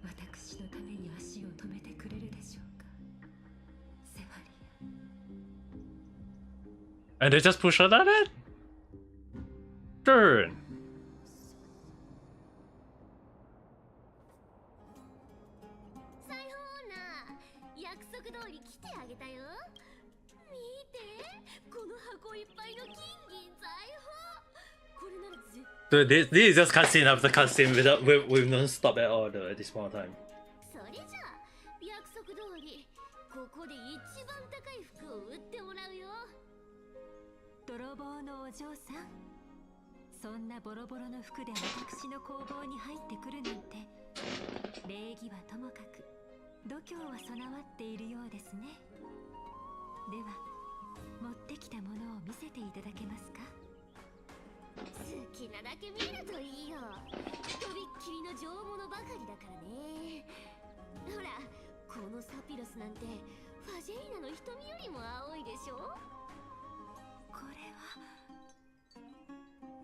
私のために足を止めてくれるでしょうか。セファリア。 And they just push her like that? Turn. 裁縫女、約束通り来てあげたよ。見て、この箱いっぱいの金銀財宝。これなら絶対。 Dude, this is just cutscene after cutscene with non-stop at all though, at this point of time. それじゃあ約束通りここで一番高い服を売ってもらうよ。泥棒のお嬢さん、そんなボロボロの服で私の工房に入ってくるなんて、礼儀はともかく度胸は備わっているようですね。では持ってきたものを見せていただけますか。好きなだけ見るといいよ。とびっきりの上物ばかりだからね。ほら、このサピロスなんてファジェイナの瞳よりも青いでしょ。これは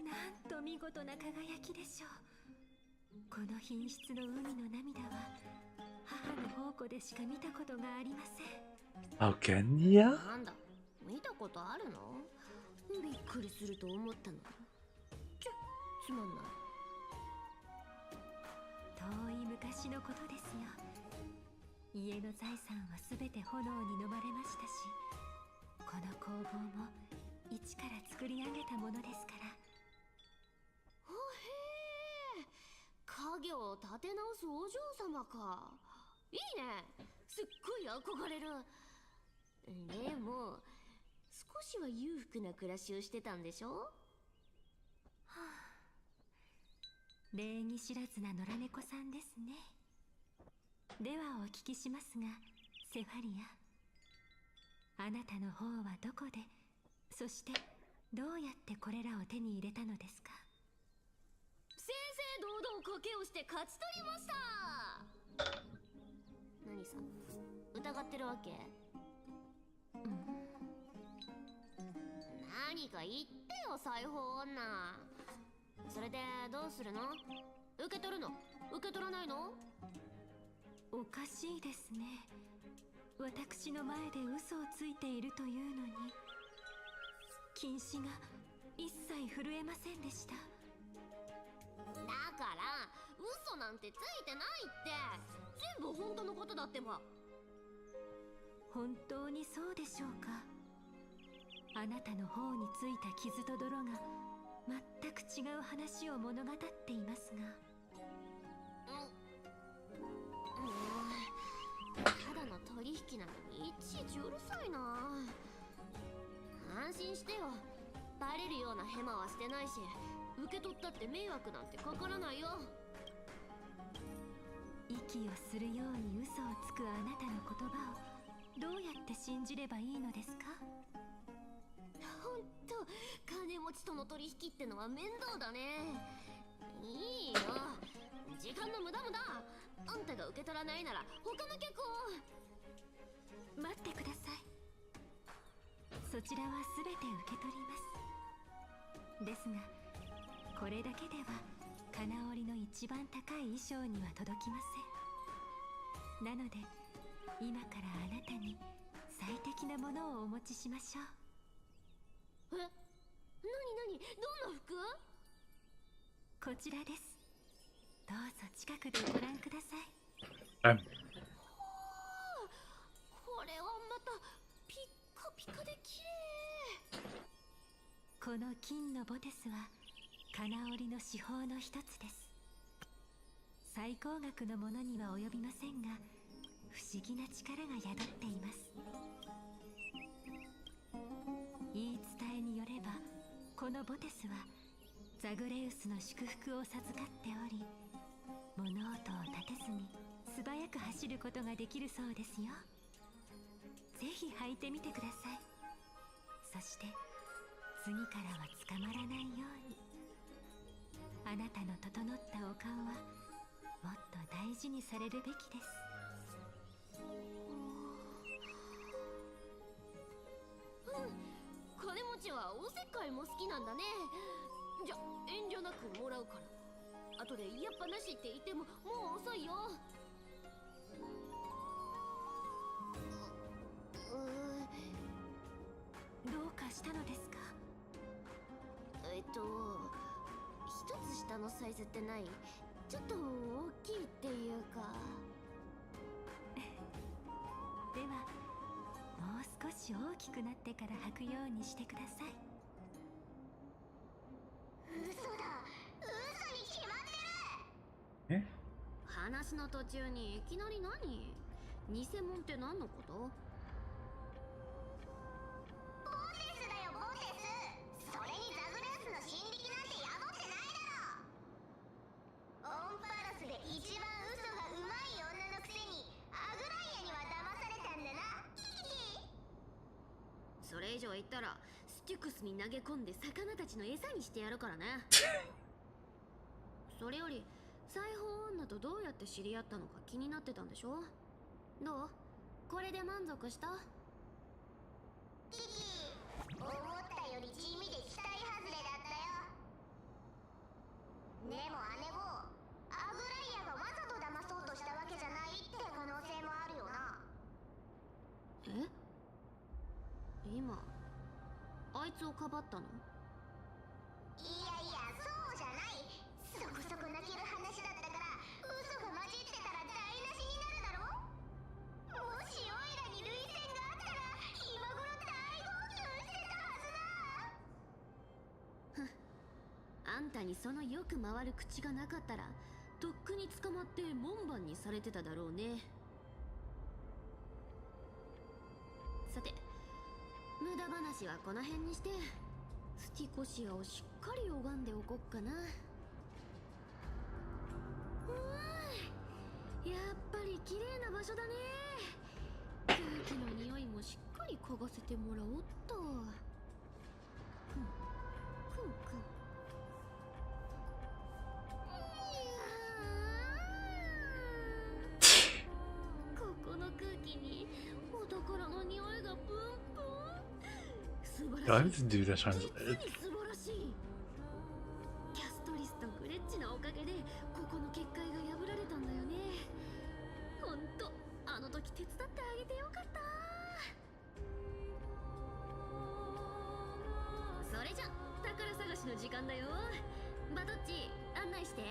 なんと見事な輝きでしょう。この品質の海の涙は母の宝庫でしか見たことがありません。How can you? なんだ、見たことあるの？びっくりすると思ったの。つまんない。遠い昔のことですよ。家の財産はすべて炎に飲まれましたし、この工房も一から作り上げたものですから。ほへー、家業を立て直すお嬢様か。いいね、すっごい憧れる。でも少しは裕福な暮らしをしてたんでしょ。はあ、礼儀知らずな野良猫さんですね。ではお聞きしますが、セファリア、あなたの方はどこで、そしてどうやってこれらを手に入れたのですか。正々堂々賭けをして勝ち取りました。何さ、疑ってるわけ？何か言ってよ、裁縫女。それでどうするの？受け取るの？受け取らないの？おかしいですね。私の前で嘘をついているというのに、禁止が一切震えませんでした。だから嘘なんてついてないって。全部本当のことだってば。本当にそうでしょうか。あなたの方についた傷と泥が全く違う話を物語っていますが。ただの取引なのにいちいちうるさいな。安心してよ、バレるようなヘマはしてないし、受け取ったって迷惑なんてかからないよ。息をするように嘘をつくあなたの言葉をどうやって信じればいいのですか？ほんと、金持ちとの取引ってのは面倒だね。いいよ、時間の無駄無駄。あんたが受け取らないなら他の客を。待ってください。そちらは全て受け取ります。ですがこれだけでは金織の一番高い衣装には届きません。なので今からあなたに最適なものをお持ちしましょう。え、なにどんな服？こちらです。どうぞ近くでご覧ください。これはまたピッカピカで綺麗。この金のボテスは金織の手法の一つです。最高額のものには及びませんが不思議な力が宿っています。言い伝えによればこのボテスはザグレウスの祝福を授かっており、物音を立てずに素早く走ることができるそうですよ。ぜひ履いてみてください。そして次からは捕まらないように。あなたの整ったお顔はもっと大事にされるべきです。金持ちはおせっかいも好きなんだね。じゃ、遠慮なくもらうから。後でやっぱなしって言ってももう遅いよ。どうかしたのですか？一つ下のサイズってない？ちょっと大きいっていうか。ではもう少し大きくなってから履くようにしてください。嘘だ、嘘に決まってる。え？話の途中にいきなり何？偽物って何のこと？ボテスだよ、ボテス。それにザグレウスの心力なんて宿ってないだろ。オンパラスで一番嘘がうまい女のくせにアグライアには騙されたんだな。それ以上言ったらステュクスに投げ込んで魚たちの餌にしてやるからね。それより裁縫女とどうやって知り合ったのか気になってたんでしょ？どう？これで満足した？キキ、思ったより地味で期待外れだったよ。でも姉子、アグライアがわざと騙そうとしたわけじゃないって可能性もあるよな。え？今あいつをかばったの？いやいや、そうじゃない。そこそこ泣ける話だったから嘘が混じってたら台無しになるだろ。もしオイラに涙腺があったら今頃大号泣してたはずだ。あんたにそのよく回る口がなかったらとっくに捕まって門番にされてただろうね。さて、無駄話はこの辺にしてスティコシアをしっかり拝んでおこっかな。やっぱり綺麗な場所だね。空気の匂いもしっかり嗅がせてもらおっと。ふんふんふん。ここの空気にお宝の匂いがプンプン。素晴ら I しい。 didn't do that 実 translate. に素晴らしい。キャストリスとグレッチのおかげでここの結界が破られたんだよね。ほんとあの時手伝ってあげてよかった。それじゃ宝探しの時間だよ。バトッチ、案内して。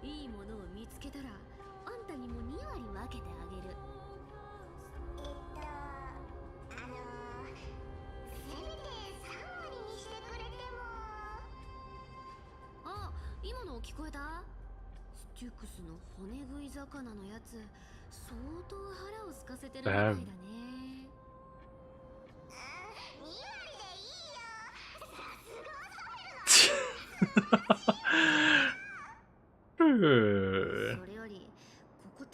いいものを見つけたらあんたにも2割分けてあげる。せめて3割にしてくれても。あ、今の聞こえた？ステュクスの骨食い魚のやつ相当腹を空かせてるみたいだね。2割でいいよ。さすがうサメルの。それよりここ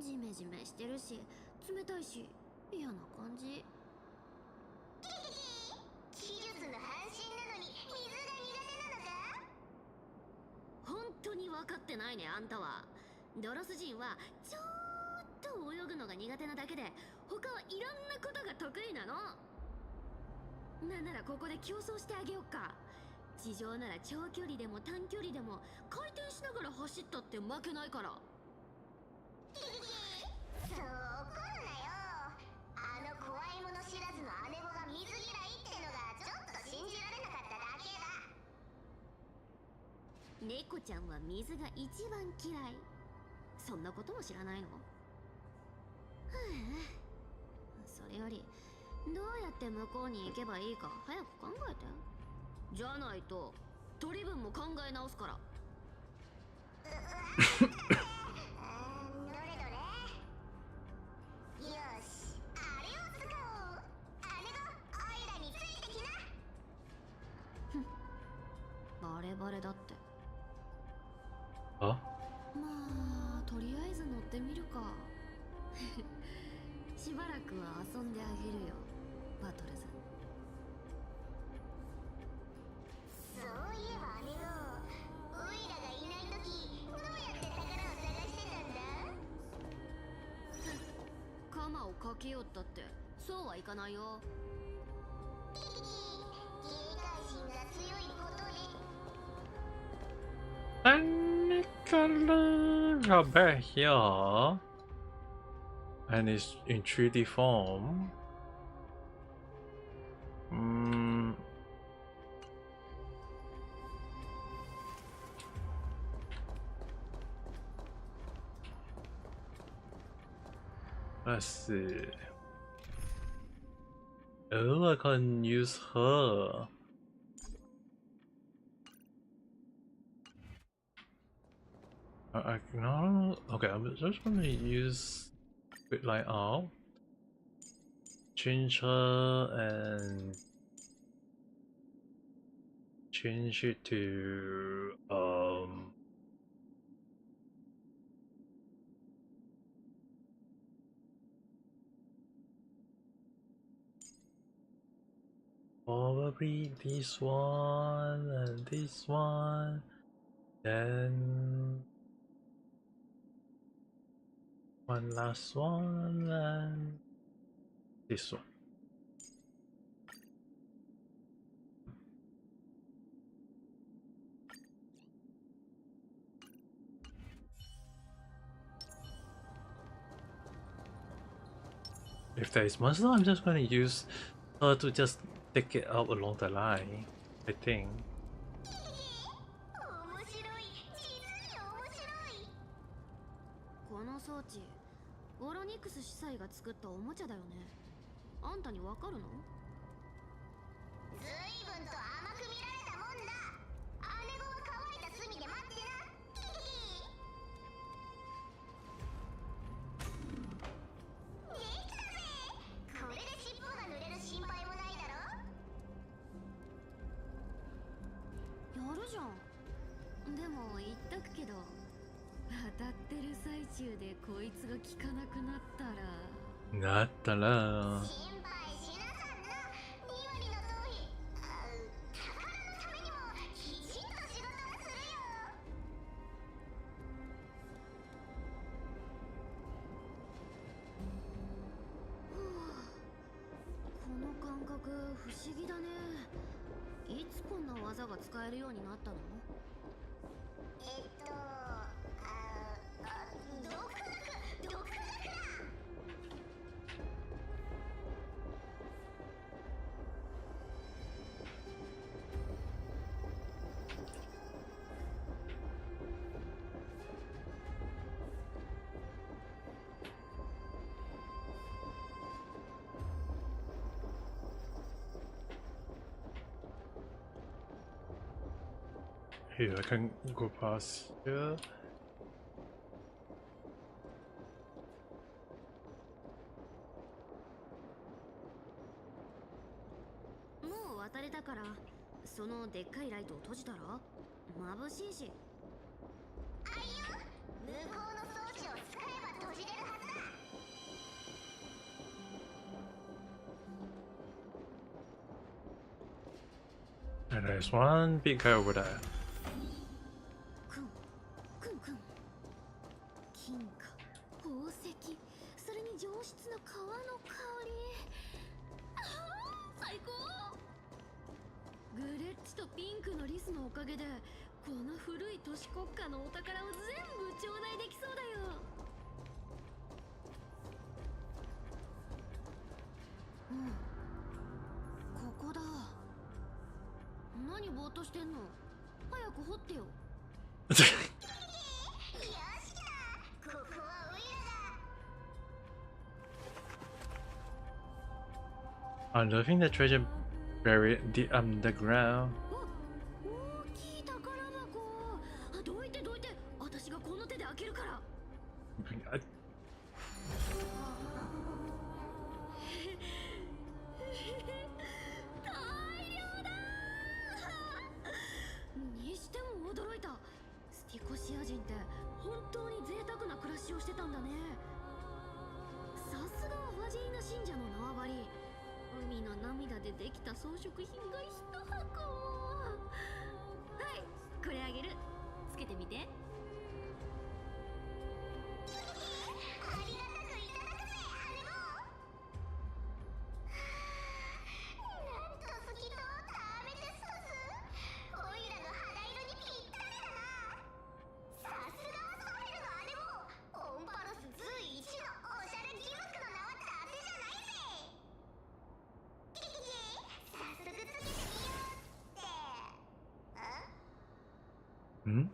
ジメジメしてるし冷たいし嫌な感じ。技術の半身なのに水が苦手なのか？本当に分かってないねあんたは。ドロス人はちょっと泳ぐのが苦手なだけで他はいろんなことが得意なの。なんならここで競争してあげよっか。地上なら長距離でも短距離でも回転しながら走ったって負けないから。そう怒るなよ。あの怖いもの知らずの姉子が水嫌いってのがちょっと信じられなかっただけだ。猫ちゃんは水が一番嫌い。そんなことも知らないの？それよりどうやって向こうに行けばいいか早く考えて。じゃないと取り分も考え直すから。どれどれ。よし、あれを使おう。姉子、おいらについてきな。バレバレだって。あ、まあとりあえず乗ってみるか。しばらくは遊んであげるよバトルズ。そういえば姉子、オイラがいないときどうやって宝を探してたんだ？カマをかけよったってそうはいかないよ。警戒心が強いことで。Technically, you're back here, and it's in 3D form. Let's see. Oh, I can use her. No. Okay, I'm just gonna use quick light out, change her, and change it to probably this one and this one, then one last one and this one. If there is monster, I'm just gonna use her to just take it out along the line, I think. 面白い、実に面白い。この装置オロニクス司祭が作ったおもちゃだよね。あんたにわかるの？ずいぶんと甘く見られたもんだ。姉子は乾いた隅で待ってな。できたぜ。これで尻尾が濡れる心配もないだろ。やるじゃん。でも言っとくけど当たってる最中でこいつが効かなくなったら。なったら。心配しなさんな。2割の頭皮。宝のためにもきちんと仕事はするよ。この感覚不思議だね。いつこんな技が使えるようになったの？独学だ。Here, I can go past here. もう渡れたから、そのでっかいライトを閉じたら眩しいし。あいよ、向こうの装置を使えば閉じれるはず。And there's one big guy over there. くん金貨宝石、それに上質な革の香り。最高。グレッチとピンクのリスのおかげでこの古い都市国家のお宝を全部頂戴できそうだよ。うん、ここだ。何ぼーっとしてんの。早く掘ってよ。Unearthing the treasure buried deep underground. 大きい宝箱。どいて私がこの手で開けるから。大量だ。にしても驚いた。スティコシア人って本当に贅沢な暮らしをしてたんだね。さすがファジーナ信者の縄張り。海の涙でできた装飾品が一箱。はい、これあげる。つけてみて。ありがたくいただくぜ、姉も。なんと透き通ったアメテストス。オイラの肌色にぴったりだな。さすがはソフェルの姉も。オンパロス随一のおしゃれ義務の名は伊達じゃないぜ。早速つけてみようって。ん？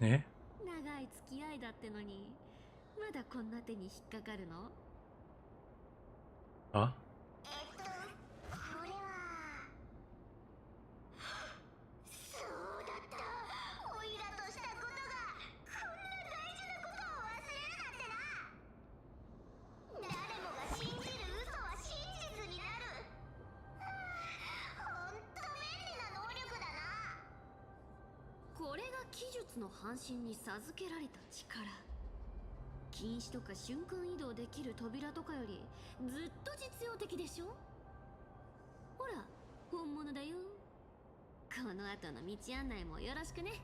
え？長い付き合いだってのにまだこんな手に引っかかるの？あ？これはそうだった。オイラとしたことがこんな大事なことを忘れるなんてな。誰もが信じる嘘は真実になる。ほんと便利な能力だな。これが奇術の半身に授けられた力。禁止とか瞬間移動できる扉とかよりずっと実用的でしょ。ほら本物だよ。この後の道案内もよろしくね。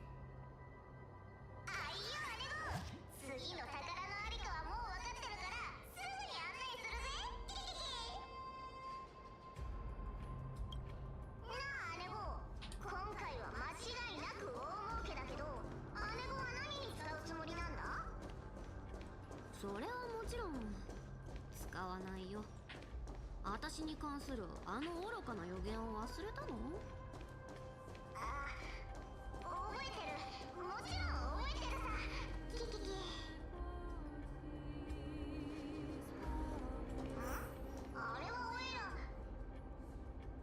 あ、いいよ姉も。次の宝のありかはもう分かってるからすぐに案内するぜ。なあ姉も、今回は間違いなく大儲けだけど、姉子は何に使うつもりなんだ？それはもちろん使わないよ。私に関するあの愚かな予言を忘れたの？あ、覚えてる。もちろん覚えてるさ。キキキ。あれはオイラ。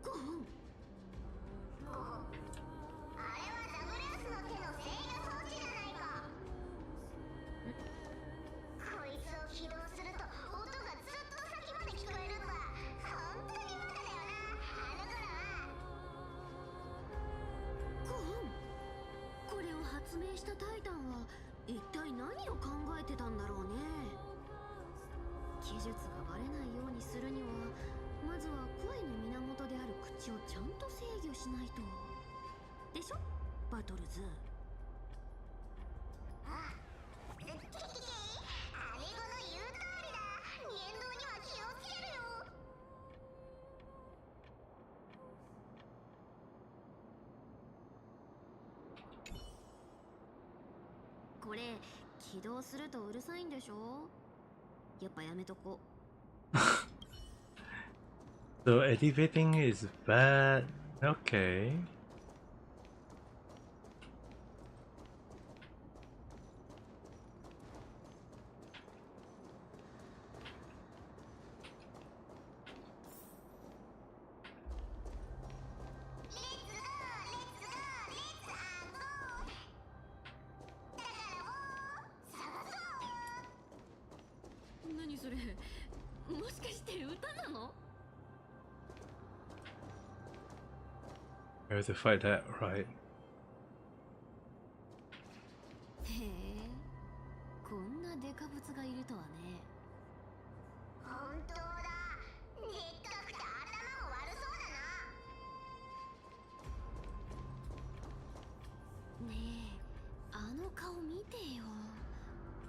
5分。あれはザグレウスの手の制御装置じゃないか。こいつを起動すると音がずっと先まで聞こえるんだ。本当にバカだよな、あの子らは。これを発明したタイタンは一体何を考えてたんだろうね。技術がバレないようにするにはまずは声の源である口をちゃんと制御しないとでしょ、バトルズ。あ、キキキ、姉子の言う通りだ。言動には気をつけるよ。これ起動するとうるさいんでしょ。やっぱやめとこ。So activating is bad. Okay. We have to fight that, right? へえ、こんなデカブツがいるとはね。当だ。でっかくて頭も悪そうだな。ねえ、あの顔見てよ。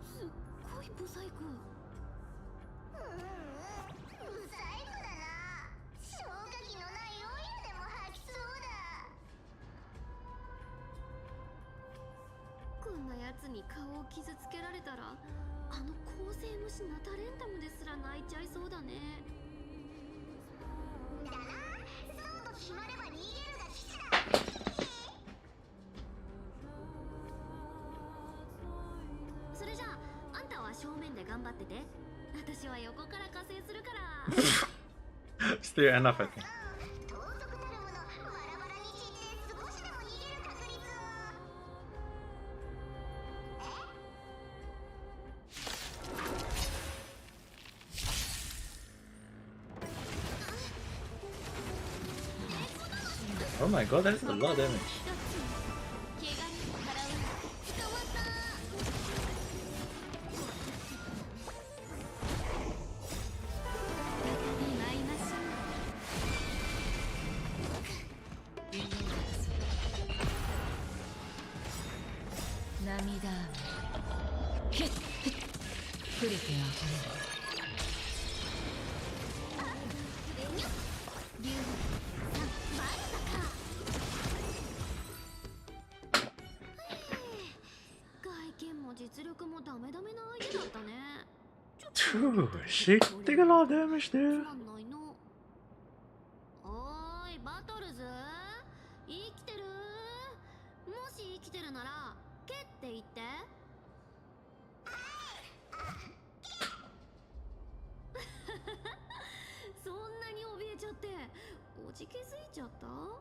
すっごいブサイク。うざい子だな。消火器のないオイルでも吐きそうだ。こんなやつに顔を傷つけられたら、あの構成無視ナタレンタムですら泣いちゃいそうだね。だな。そうと決まれば逃げるが吉だ。それじゃあ、あんたは正面で頑張ってて、私は横から加勢するから。Still enough, I think. 盗賊たるもの、バラバラに散って少しでも逃げる確率を。Oh my god, that's a lot of damage. 怪我にも払う。捕まった。見舞いましょう。涙雨。ヒッヒッ。触れてあふれる。竜さん、バレたか。外見も実力もダメダメな相手だったね。Dude, she take a lot of damage つ there. まんないの。おーい、バトルズ生きてる？もし生きてるなら、蹴って言って。そんなに怯えちゃって、おじけづいちゃった？も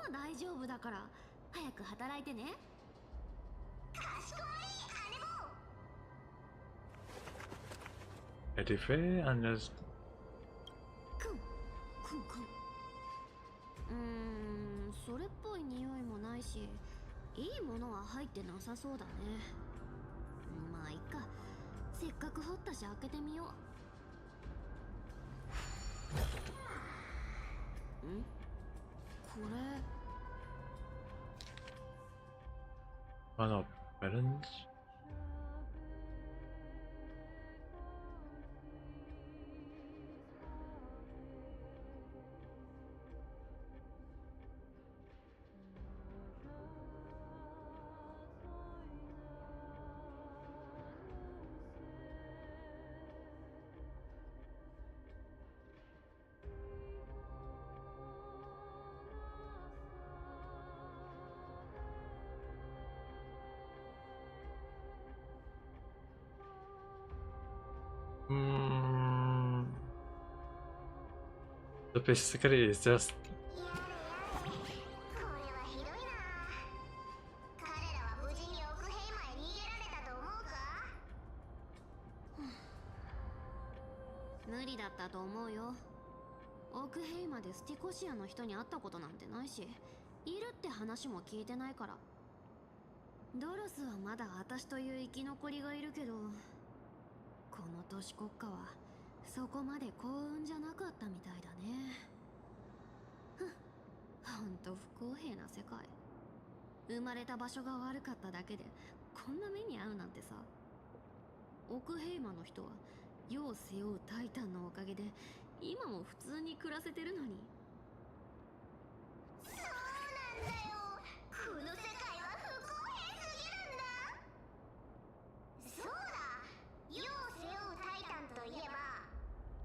う大丈夫だから、早く働いてね。かしこまり、姉も。 Edife and just くんくんくん。それっぽい匂いもないし、いいものは入ってなさそうだね。まあいっか、せっかく掘ったし開けてみよう。ん？これ one of balance. So basically it's just やれやれ、これはひどいな。彼らは無事に奥兵馬へ逃げられたと思うか？無理だったと思うよ。奥兵までスティコシアの人に会ったことなんてないし、いるって話も聞いてないから。ドロスはまだ私という生き残りがいるけど、この都市国家はそこまで幸運じゃなかったみたいだね。ふん、ほんと不公平な世界。生まれた場所が悪かっただけでこんな目に遭うなんてさ。奥兵馬の人は世を背負うタイタンのおかげで今も普通に暮らせてるのに。そうなんだよ。この世界は不公平すぎるんだ。そうだ、世を背負うタイタンといえば、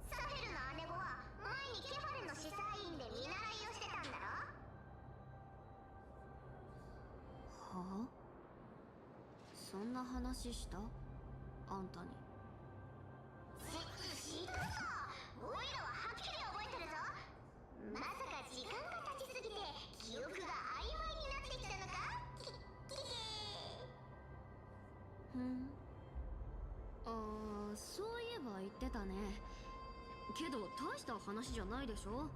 サヘルの姉子は前にケファレの司祭院で見習いをしてたんだろ。はあ？そんな話した？あんたに。したさ。オイラははっきり覚えてるぞ。まさか時間が経ちすぎて記憶が曖昧になってきたのか？そういえば言ってたね。けど大した話じゃないでしょ。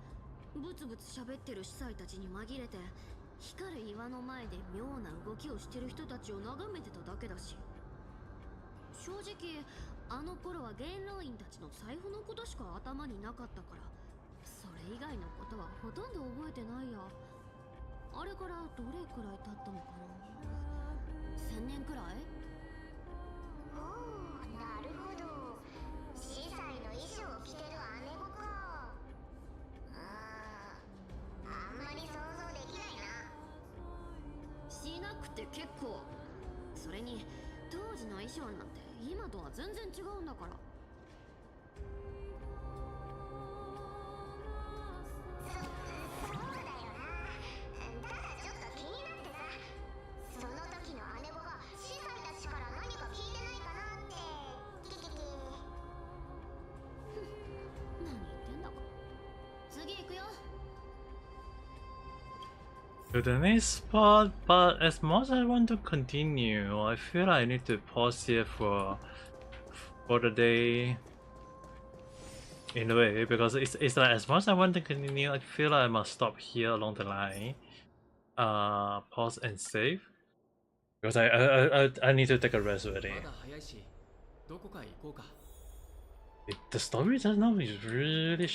ブツブツ喋ってる司祭たちに紛れて光る岩の前で妙な動きをしてる人たちを眺めてただけだし。正直あの頃は元老院たちの財布のことしか頭になかったから、それ以外のことはほとんど覚えてないや。あれからどれくらい経ったのかな。1000年くらい。おお、なるほど。司祭の衣装を着てる姉子か。あんまり想像できないな。しなくて結構。それに当時の衣装なんて今とは全然違うんだから。そうだよな。だからちょっと気になってさ、その時の姉子が司祭たちから何か聞いてないかなって。何言ってんだか。次行くよ。To the next spot, but as much as I want to continue, I feel I need to pause here for the day. In a way, because it's like as much as I want to continue, I feel like I must stop here along the line. Pause and save. Because I need to take a rest already. The story just now is really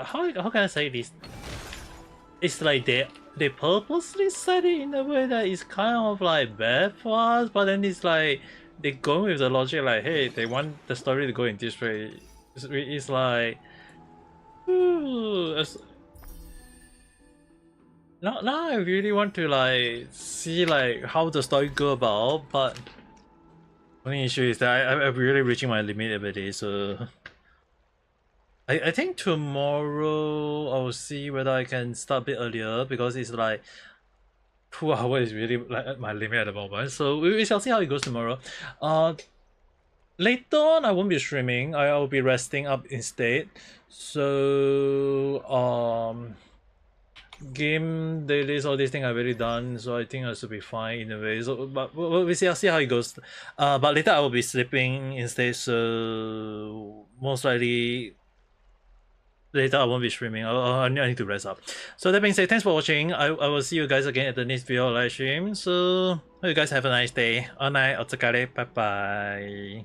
how can I say this? It's like they purposely said it in a way that is kind of like bad for us, but then it's like they go with the logic like, hey, they want the story to go in this way. It's like, now I really want to like see like how the story go about, but only issue is that I'm really reaching my limit every day, so I think tomorrow I'll see whether I can start a bit earlier, because it's like 2 hours is really like at my limit at the moment. So we shall see how it goes tomorrow. Later on I won't be streaming. I'll be resting up instead. So game dailies, all these things I've already done, so I think I should be fine in a way. So but we'll see. I'll see how it goes. But later I will be sleeping instead, so most likely later I won't be streaming. I need to rest up. So that being said, thanks for watching. I will see you guys again at the next video live stream. So hope you guys have a nice day. Bye bye.